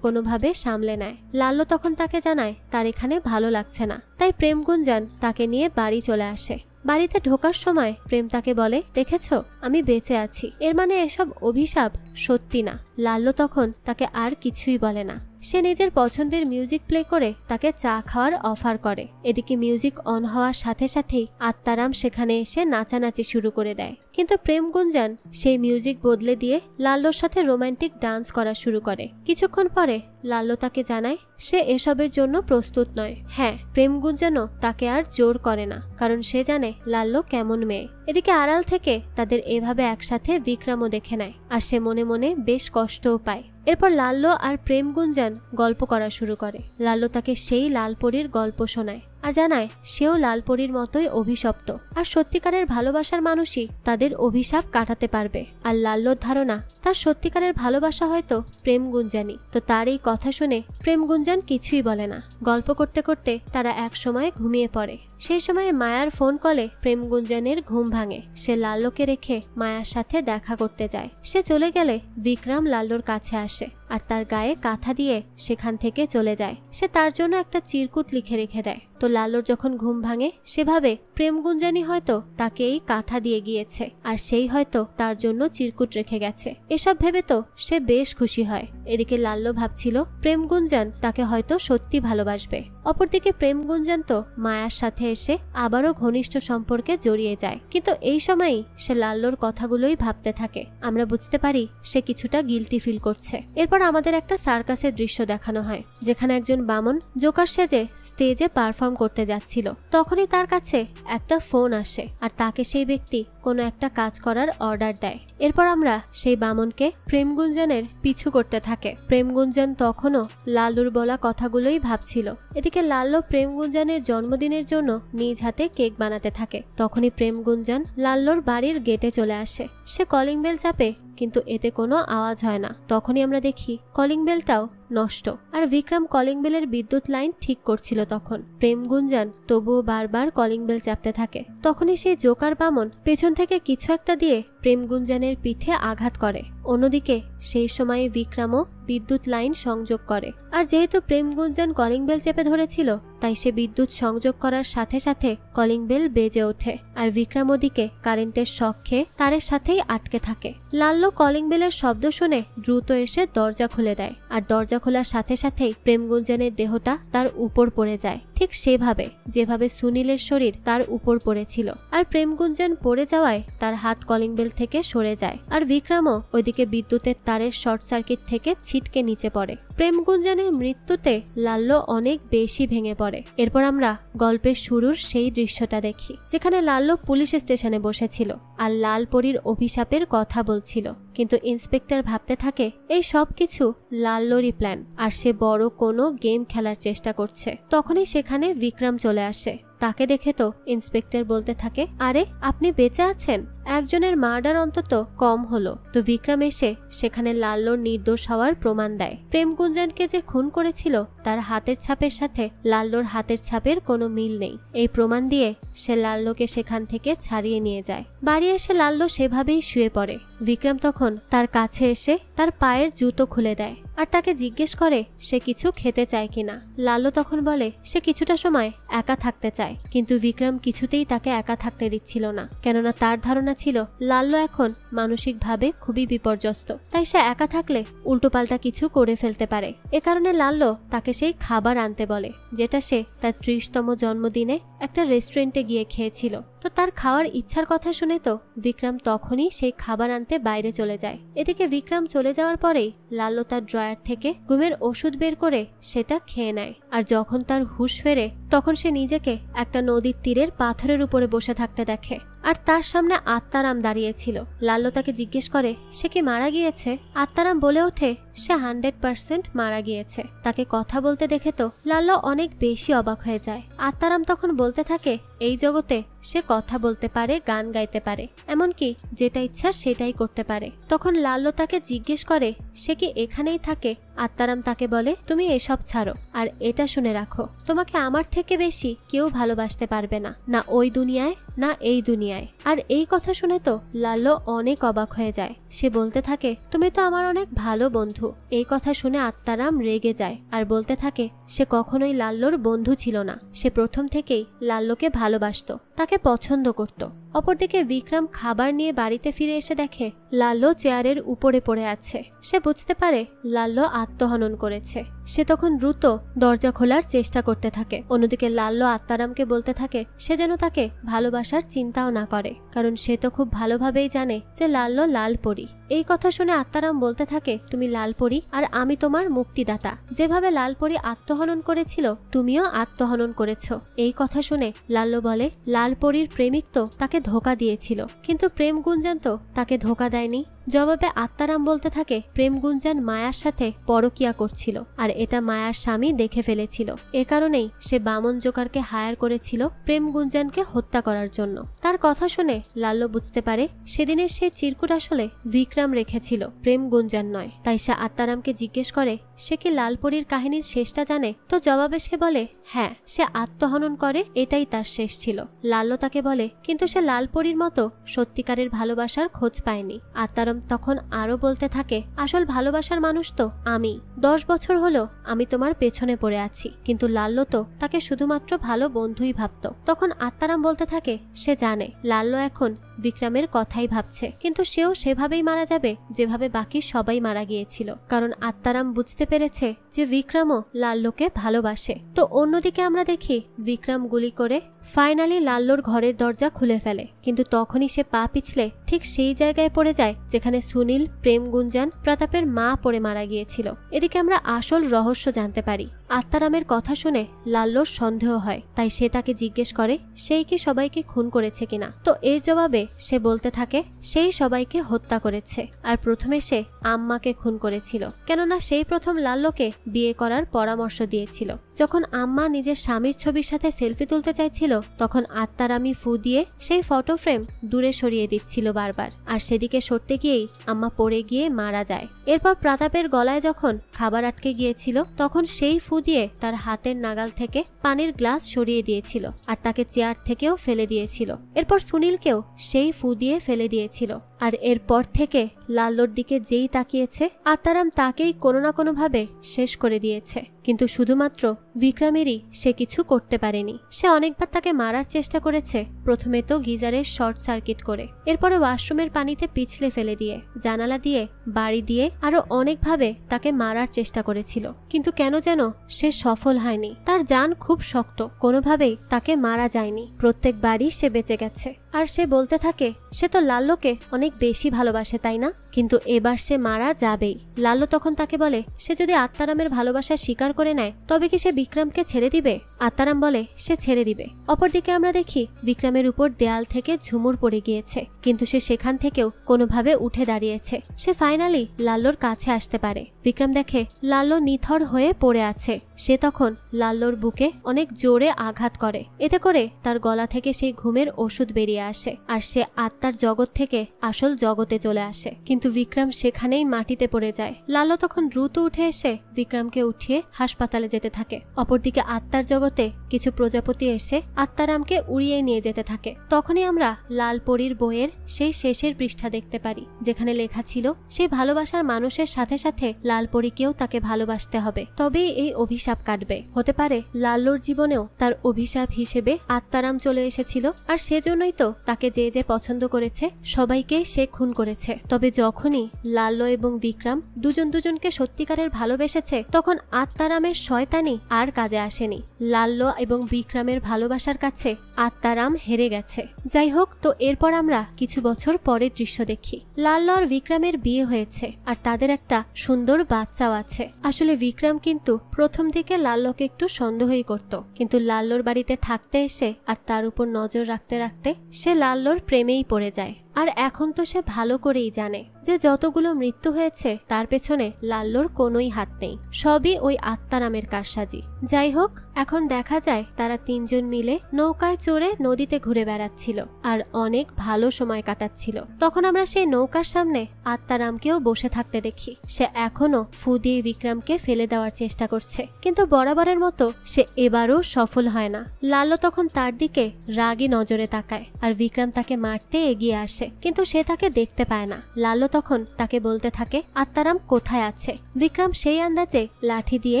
কোনোভাবে সামলে নেয়। লাল্লো তখন তাকে জানায় তার এখানে ভালো লাগছে না, তাই প্রেম গুঞ্জন তাকে নিয়ে বাড়ি চলে আসে। বাড়িতে ঢোকার সময় প্রেম তাকে বলে দেখেছো আমি বেঁচে আছি, এর মানে এসব অভিশাপ সত্যি না। লাল্লো তখন তাকে আর কিছুই বলে না। সে নিজের পছন্দের মিউজিক প্লে করে তাকে চা খাওয়ার অফার করে। এদিকে মিউজিক অন হওয়ার সাথে সাথেই আত্মারাম সেখানে এসে নাচানাচি শুরু করে দেয়, কিন্তু প্রেম গুঞ্জান সেই মিউজিক বদলে দিয়ে লাল্লোর সাথে রোমান্টিক ডান্স করা শুরু করে। কিছুক্ষণ পরে লাল্লো তাকে জানায় সে এসবের জন্য প্রস্তুত নয়। হ্যাঁ, প্রেম গুঞ্জানও তাকে আর জোর করে না, কারণ সে জানে লাল্লো কেমন মেয়ে। এদিকে আড়াল থেকে তাদের এভাবে একসাথে বিক্রমও দেখে নেয়, আর সে মনে মনে বেশ কষ্টও পায়। এরপর লাল্লো আর প্রেম গুঞ্জান গল্প করা শুরু করে। লাল্লো তাকে সেই লালপরীর গল্প শোনায় আর জানায় সেও লালপরীর মতোই অভিশপ্ত, আর সত্যিকারের ভালোবাসার মানুষই তাদের অভিশাপ কাটাতে পারবে। আর লাল্লোর ধারণা তার সত্যিকারের ভালোবাসা হয়তো প্রেম গুঞ্জানই। তো তার এই কথা শুনে প্রেম গুঞ্জান কিছুই বলে না। গল্প করতে করতে তারা এক সময় ঘুমিয়ে পড়ে। সেই সময় মায়ার ফোন কলে প্রেম গুঞ্জানের ঘুম ভাঙে। সে লাল্লোকে রেখে মায়ার সাথে দেখা করতে যায়। সে চলে গেলে বিক্রম লাল্লোর কাছে আসে আর তার গায়ে কাঁথা দিয়ে সেখান থেকে চলে যায়। সে তার জন্য একটা চিরকুট লিখে রেখে দেয়। তো লাল্লোর যখন ঘুম ভাঙে সেভাবে প্রেম গুঞ্জানি হয়তো তাকে এই কাঁথা দিয়ে গিয়েছে, আর সেই হয়তো তার জন্য চিরকুট রেখে গেছে। এসব ভেবে তো সে বেশ খুশি হয়। এদিকে লাল্লো ভাবছিল প্রেম গুঞ্জান তাকে হয়তো সত্যি ভালোবাসবে। অপরদিকে প্রেম গুঞ্জান তো মায়ার সাথে এসে আবারও ঘনিষ্ঠ সম্পর্কে জড়িয়ে যায়, কিন্তু এই সময়ই সে লাল্লোর কথাগুলোই ভাবতে থাকে। আমরা বুঝতে পারি সে কিছুটা গিল্টি ফিল করছে। এরপর আমাদের একটা সার্কাসের দৃশ্য দেখানো হয়, যেখানে একজন বামন জোকার সেজে স্টেজে পারফর্ম করতে যাচ্ছিল। তখনই তার কাছে একটা ফোন আসে, আর তাকে সেই ব্যক্তি কোনো একটা কাজ করার অর্ডার দেয়। এরপর আমরা সেই বামনকে প্রেম গুঞ্জানের পিছু করতে থাকে। প্রেম গুঞ্জান তখনও লাল্লুর বলা কথাগুলোই ভাবছিল। এদিকে লাল্লো প্রেম গুঞ্জানের জন্মদিনের জন্য নিজ হাতে কেক বানাতে থাকে। তখনই প্রেম গুঞ্জান লাল্লোর বাড়ির গেটে চলে আসে। সে কলিং বেল চাপে, কিন্তু এতে কোনো আওয়াজ হয় না। তখনই আমরা দেখি কলিং বেলটাও নষ্ট, আর বিক্রম কলিং বেলের বিদ্যুৎ লাইন ঠিক করছিল। তখন প্রেম গুঞ্জান তবুও বারবার কলিং বেল চাপতে থাকে। তখনই সেই জোকার বামন পেছন থেকে কিছু একটা দিয়ে প্রেম গুঞ্জানের পিঠে আঘাত করে। অন্যদিকে সেই সময়ে বিক্রমও বিদ্যুৎ লাইন সংযোগ করে, আর যেহেতু প্রেম গুঞ্জান কলিং বেল চেপে ধরেছিল তাই সে বিদ্যুৎ সংযোগ করার সাথে সাথে কলিং বেল বেজে ওঠে, আর বিক্রম ওদিকে কারেন্টের শক খেয়ে তারের সাথেই আটকে থাকে। লাল্লো কলিং বেলের শব্দ শুনে দ্রুত এসে দরজা খুলে দেয়, আর দরজা খোলার সাথে সাথেই প্রেম গুঞ্জানের দেহটা তার উপর পড়ে যায়, ঠিক সেভাবে যেভাবে সুনীলের শরীর তার উপর পড়েছিল। আর প্রেম গুঞ্জান পড়ে যাওয়ায় তার হাত কলিং বেল থেকে সরে যায়, আর বিক্রমও ওইদিকে বিদ্যুতের তারের শর্ট সার্কিট থেকে ছিটকে নিচে পড়ে। প্রেম গুঞ্জানের মৃত্যুতে লাল্লো অনেক বেশি ভেঙে পড়ে। এরপর আমরা গল্পের শুরুর সেই দৃশ্যটা দেখি, যেখানে লাল্লো পুলিশ স্টেশনে বসেছিল আর লালপরীর অভিশাপের কথা বলছিল। কিন্তু ইন্সপেক্টর ভাবতে থাকে এই সব কিছু লাল্লোরই প্ল্যান, আর সে বড় কোনো গেম খেলার চেষ্টা করছে। তখনই সেখানে বিক্রম চলে আসে। তাকে দেখে তো ইন্সপেক্টর বলতে থাকে, আরে আপনি বেঁচে আছেন, একজনের মার্ডার অন্তত কম হলো। তো বিক্রম এসে সেখানে লাল্লোর নির্দোষ হওয়ার প্রমাণ দেয়। প্রেম গুঞ্জানকে যে খুন করেছিল তার হাতের ছাপের সাথে লাল্লোর হাতের ছাপের কোনো মিল নেই। এই প্রমাণ দিয়ে সে লাল্লোকে সেখান থেকে ছাড়িয়ে নিয়ে যায়। বাড়ি এসে লাল্লো সেভাবেই শুয়ে পড়ে। বিক্রম তখন তার কাছে এসে তার পায়ের জুতো খুলে দেয় আর তাকে জিজ্ঞেস করে সে কিছু খেতে চায় কিনা। লাল্লো তখন বলে সে কিছুটা সময় একা থাকতে চায়, কিন্তু বিক্রম কিছুতেই তাকে একা থাকতে দিচ্ছিল না, কেননা তার ধারণা ছিল লাল্লো এখন মানসিকভাবে খুবই বিপর্যস্ত, তাই সে একা থাকলে উল্টোপাল্টা কিছু করে ফেলতে পারে। এ কারণে লাল্লো তাকে সেই খাবার আনতে বলে, যেটা সে তার 30তম জন্মদিনে একটা রেস্টুরেন্টে গিয়ে খেয়েছিল। তো তার খাওয়ার ইচ্ছার কথা শুনে তো বিক্রম তখনই সেই খাবার আনতে বাইরে চলে যায়। এদিকে বিক্রম চলে যাওয়ার পরেই লাল্লো তার ড্রয়ার থেকে ঘুমের ওষুধ বের করে সেটা খেয়ে নেয়। আর যখন তার হুঁশ ফেরে তখন সে নিজেকে একটা নদীর তীরের পাথরের উপরে বসে থাকতে দেখে, আর তার সামনে আত্মারাম দাঁড়িয়েছিল। লাল্লো তাকে জিজ্ঞেস করে সে কি মারা গিয়েছে। আত্মারাম বলে ওঠে সে 100% মারা গিয়েছে। তাকে কথা বলতে দেখে তো লাল্লো অনেক বেশি অবাক হয়ে যায়। আত্মারাম তখন বলতে থাকে এই জগতে সে কথা বলতে পারে, গান গাইতে পারে, এমনকি যেটা ইচ্ছা সেটাই করতে পারে। তখন লাল্লো তাকে জিজ্ঞেস করে সে কি এখানেই থাকে। আত্মারাম তাকে বলে তুমি এসব ছাড়ো, আর এটা শুনে রাখো তোমাকে আমার থেকে বেশি কেউ ভালোবাসতে পারবে না, না ওই দুনিয়ায় না এই দুনিয়ায়। আর এই কথা শুনে তো লাল্লো অনেক অবাক হয়ে যায়। সে বলতে থাকে তুমি তো আমার অনেক ভালো বন্ধু। এই কথা শুনে আত্মারাম রেগে যায় আর বলতে থাকে সে কখনোই লাল্লোর বন্ধু ছিল না, সে প্রথম থেকেই লাল্লোকে ভালোবাসতো, তাকে পছন্দ করত। অপরদিকে বিক্রম খাবার নিয়ে বাড়িতে ফিরে এসে দেখে লাল্লো চেয়ারের উপরে পড়ে আছে। সে বুঝতে পারে লাল্লো আত্মহনন করেছে। সে তখন দ্রুত দরজা খোলার চেষ্টা করতে থাকে। অন্যদিকে লাল্লো আত্মারামকে বলতে থাকে সে যেন তাকে ভালোবাসার চিন্তাও না করে, কারণ সে তো খুব ভালোভাবেই জানে যে লাল্লো লাল পরী। এই কথা শুনে আত্মারাম বলতে থাকে তুমি লাল পরী আর আমি তোমার মুক্তিদাতা। যেভাবে লাল পরী আত্মহনন করেছিল তুমিও আত্মহনন করেছ। এই কথা শুনে লাল্লো বলে লাল পরীর প্রেমিক তো তাকে ধোকা দিয়েছিল, কিন্তু প্রেম গুঞ্জান তো তাকে ধোকা দেয়নি। জবাবে আত্মারাম বলতে থাকে প্রেম গুঞ্জান মায়ার সাথে পরকিয়া করছিল আর এটা মায়ার স্বামী দেখে ফেলেছিল। এ কারণেই সে বামন জোকারকে হায়ার করেছিল প্রেম গুঞ্জানকে হত্যা করার জন্য। তার কথা শুনে লাল্লো বুঝতে পারে সেদিনের সেই চিরকুট আসলে বিক্রম রেখেছিল, প্রেম গুঞ্জান নয়। তাই সে আত্মারামকে জিজ্ঞেস করে সে কি লালপরীর কাহিনীর শেষটা জানে। তো জবাবে সে বলে হ্যাঁ, সে আত্মহনন করে, এটাই তার শেষ ছিল। লাল্লো তাকে বলে কিন্তু সে লালপরীর মতো সত্যিকারের ভালোবাসার খোঁজ পায়নি। আত্মারাম তখন আরো বলতে থাকে আসল ভালোবাসার মানুষ তো আমি। 10 বছর হলো আমি তোমার পেছনে পড়ে আছি, কিন্তু লাল্লো তো তাকে শুধুমাত্র ভালো বন্ধুই ভাবত। তখন আত্মারাম বলতে থাকে সে জানে লাল্লো এখন বিক্রমের কথাই ভাবছে, কিন্তু সেও সেভাবেই মারা যাবে যেভাবে বাকি সবাই মারা গিয়েছিল, কারণ আত্মারাম বুঝতে পেরেছে যে বিক্রমও লাল্লোকে ভালোবাসে। তো অন্যদিকে আমরা দেখি বিক্রম গুলি করে ফাইনালি লাল্লোর ঘরের দরজা খুলে ফেলে, কিন্তু তখনই সে পা পিছলে ঠিক সেই জায়গায় পড়ে যায় যেখানে সুনীল, প্রেম গুঞ্জান, প্রতাপের মা পড়ে মারা গিয়েছিল। এদিকে আমরা আসল রহস্য জানতে পারি। আত্মারামের কথা শুনে লাল্লোর সন্দেহ হয়, তাই সে তাকে জিজ্ঞেস করে সেই কি সবাইকে খুন করেছে কিনা। তো এর জবাবে সে বলতে থাকে সেই সবাইকে হত্যা করেছে, আর প্রথমে সে আম্মাকে খুন করেছিল, কেননা সেই প্রথম লাল্লোকে বিয়ে করার পরামর্শ দিয়েছিল। যখন আম্মা নিজের স্বামীর ছবির সাথে সেলফি তুলতে চাইছিল তখন আত্মারামি ফু দিয়ে সেই ফটো ফ্রেম দূরে সরিয়ে দিচ্ছিল বারবার, আর সেদিকে সরতে গিয়েই আম্মা পড়ে গিয়ে মারা যায়। এরপর প্রতাপের গলায় যখন খাবার আটকে গিয়েছিল তখন সেই ফু দিয়ে তার হাতের নাগাল থেকে পানির গ্লাস সরিয়ে দিয়েছিল আর তাকে চেয়ার থেকেও ফেলে দিয়েছিল। এরপর সুনীলকেও সেই ফু দিয়ে ফেলে দিয়েছিল, আর এরপর থেকে লাল্লোর দিকে যেই তাকিয়েছে আত্মারাম তাকেই কোনো না কোনোভাবে শেষ করে দিয়েছে। কিন্তু শুধুমাত্র বিক্রমেরই সে কিছু করতে পারেনি। সে অনেকবার তাকে মারার চেষ্টা করেছে, প্রথমে তো গিজারের শর্ট সার্কিট করে, এরপরে ওয়াশরুমের পানিতে পিছলে ফেলে দিয়ে, জানালা দিয়ে, বাড়ি দিয়ে, আরো অনেকভাবে তাকে মারার চেষ্টা করেছিল, কিন্তু কেন যেন সে সফল হয়নি। তার জান খুব শক্ত, কোনোভাবেই তাকে মারা যায়নি, প্রত্যেকবারই সে বেঁচে গেছে। আর সে বলতে থাকে সে তো লাল্লোকে অনেক বেশি ভালোবাসে তাই না, কিন্তু এবার সে মারা যাবেই। লাল্লো তখন তাকে বলে সে যদি আত্মারামের ভালোবাসা স্বীকার করে নেয় তবে কি সে বিক্রমকে ছেড়ে দিবে। আত্মারাম বলে সে ছেড়ে দিবে। অপরদিকে আমরা দেখি বিক্রমের উপর দেয়াল থেকে ঝুমুর পড়ে গিয়েছে, কিন্তু সে সেখান থেকেও কোনোভাবে উঠে দাঁড়িয়েছে। সে ফাইনালি লাল্লোর কাছে আসতে পারে। বিক্রম দেখে লাল্লো নিথর হয়ে পড়ে আছে। সে তখন লাল্লোর বুকে অনেক জোরে আঘাত করে, এতে করে তার গলা থেকে সেই ঘুমের ওষুধ বেরিয়ে আসে, আর সে আত্মার জগৎ থেকে আসল জগতে চলে আসে। কিন্তু বিক্রম সেখানেই মাটিতে পড়ে যায়। লাল্লো তখন দ্রুত উঠে এসে বিক্রমকে উঠিয়ে হাসপাতালে যেতে থাকে। অপরদিকে আত্মার জগতে কিছু প্রজাপতি এসে আত্মারামকে উড়িয়ে নিয়ে যেতে থাকে। তখনই আমরা লাল পরীর বইয়ের সেই শেষের পৃষ্ঠা দেখতে পারি, যেখানে লেখা ছিল সেই ভালোবাসার মানুষের সাথে সাথে লাল পরীকেও তাকে ভালোবাসতে হবে, তবেই এই অভিশাপ কাটবে। হতে পারে লাল্লোর জীবনেও তার অভিশাপ হিসেবে আত্মারাম চলে এসেছিল, আর সেজন্যই তো তাকে যে যে পছন্দ করেছে সবাইকে সে খুন করেছে। তবে যখনই লাল্লো এবং বিক্রম দুজন দুজনকে সত্যিকারের ভালোবেসেছে তখন আত্মারামের শয়তানি আর কাজে আসেনি। লাল্লো এবং বিক্রমের ভালোবাসার কাছে আত্মারাম হেরে গেছে। যাই হোক, তো এরপর আমরা কিছু বছর পরের দৃশ্য দেখি। লাল্লো আর বিক্রমের বিয়ে হয়েছে আর তাদের একটা সুন্দর বাচ্চাও আছে। আসলে বিক্রম কিন্তু প্রথম দিকে লাল্লোকে একটু সন্দেহই করত, কিন্তু লাল্লোর বাড়িতে থাকতে এসে আর তার উপর নজর রাখতে রাখতে সে লাল্লোর প্রেমেই পড়ে যায়। আর এখন তো সে ভালো করেই জানে যে যতগুলো মৃত্যু হয়েছে তার পেছনে লাল্লোর কোনোই হাত নেই, সবই ওই আত্মারামের কারসাজি। যাই হোক, এখন দেখা যায় তারা তিনজন মিলে নৌকায় চড়ে নদীতে ঘুরে বেড়াচ্ছিল আর অনেক ভালো সময় কাটাচ্ছিল। তখন আমরা সেই নৌকার সামনে আত্মারামকেও বসে থাকতে দেখি। সে এখনো ফু দিয়ে বিক্রমকে ফেলে দেওয়ার চেষ্টা করছে, কিন্তু বরাবরের মতো সে এবারও সফল হয় না। লাল্লো তখন তার দিকে রাগী নজরে তাকায় আর বিক্রম তাকে মারতে এগিয়ে আসে। কিন্তু সে তাকে দেখতে পায় না। লাল্লো তখন তাকে বলতে থাকে আত্মারাম কোথায় আছে। বিক্রম সেই আন্দাজে লাঠি দিয়ে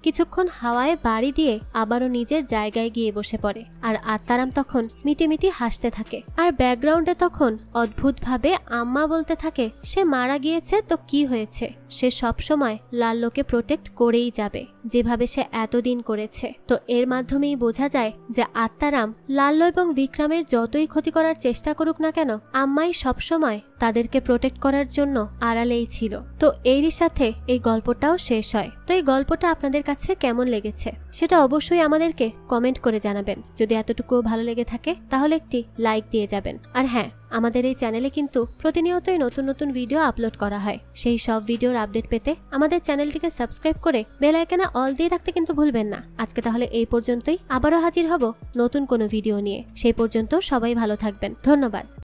কিছুক্ষণ হাওয়ায় বাড়ি দিয়ে আবারও নিজের জায়গায় গিয়ে বসে পড়ে। আর আত্মারাম তখন মিটিমিটি হাসতে থাকে। আর ব্যাকগ্রাউন্ডে তখন অদ্ভুতভাবে আম্মা বলতে থাকে সে মারা গিয়েছে তো কি হয়েছে, সে সবসময় লাল্লোকে প্রোটেক্ট করেই যাবে যেভাবে সে এতদিন করেছে। তো এর মাধ্যমেই বোঝা যায় যে আত্মারাম লাল্লো এবং বিক্রমের যতই ক্ষতি করার চেষ্টা করুক না কেন, আম্মাই সবসময় তাদেরকে প্রোটেক্ট করার জন্য আড়ালেই ছিল। তো এরই সাথে এই গল্পটাও শেষ হয়। তো এই গল্পটা আপনাদের কাছে কেমন লেগেছে সেটা অবশ্যই আমাদেরকে কমেন্ট করে জানাবেন। যদি এতটুকুও ভালো লেগে থাকে তাহলে একটি লাইক দিয়ে যাবেন। আর হ্যাঁ, আমাদের এই চ্যানেলে কিন্তু প্রতিনিয়তই নতুন নতুন ভিডিও আপলোড করা হয়। সেই সব ভিডিওর আপডেট পেতে আমাদের চ্যানেলটিকে সাবস্ক্রাইব করে বেল আইকনে অল দিয়ে রাখতে কিন্তু ভুলবেন না। আজকে তাহলে এই পর্যন্তই, আবারও হাজির হব নতুন কোনো ভিডিও নিয়ে। সেই পর্যন্ত সবাই ভালো থাকবেন। ধন্যবাদ।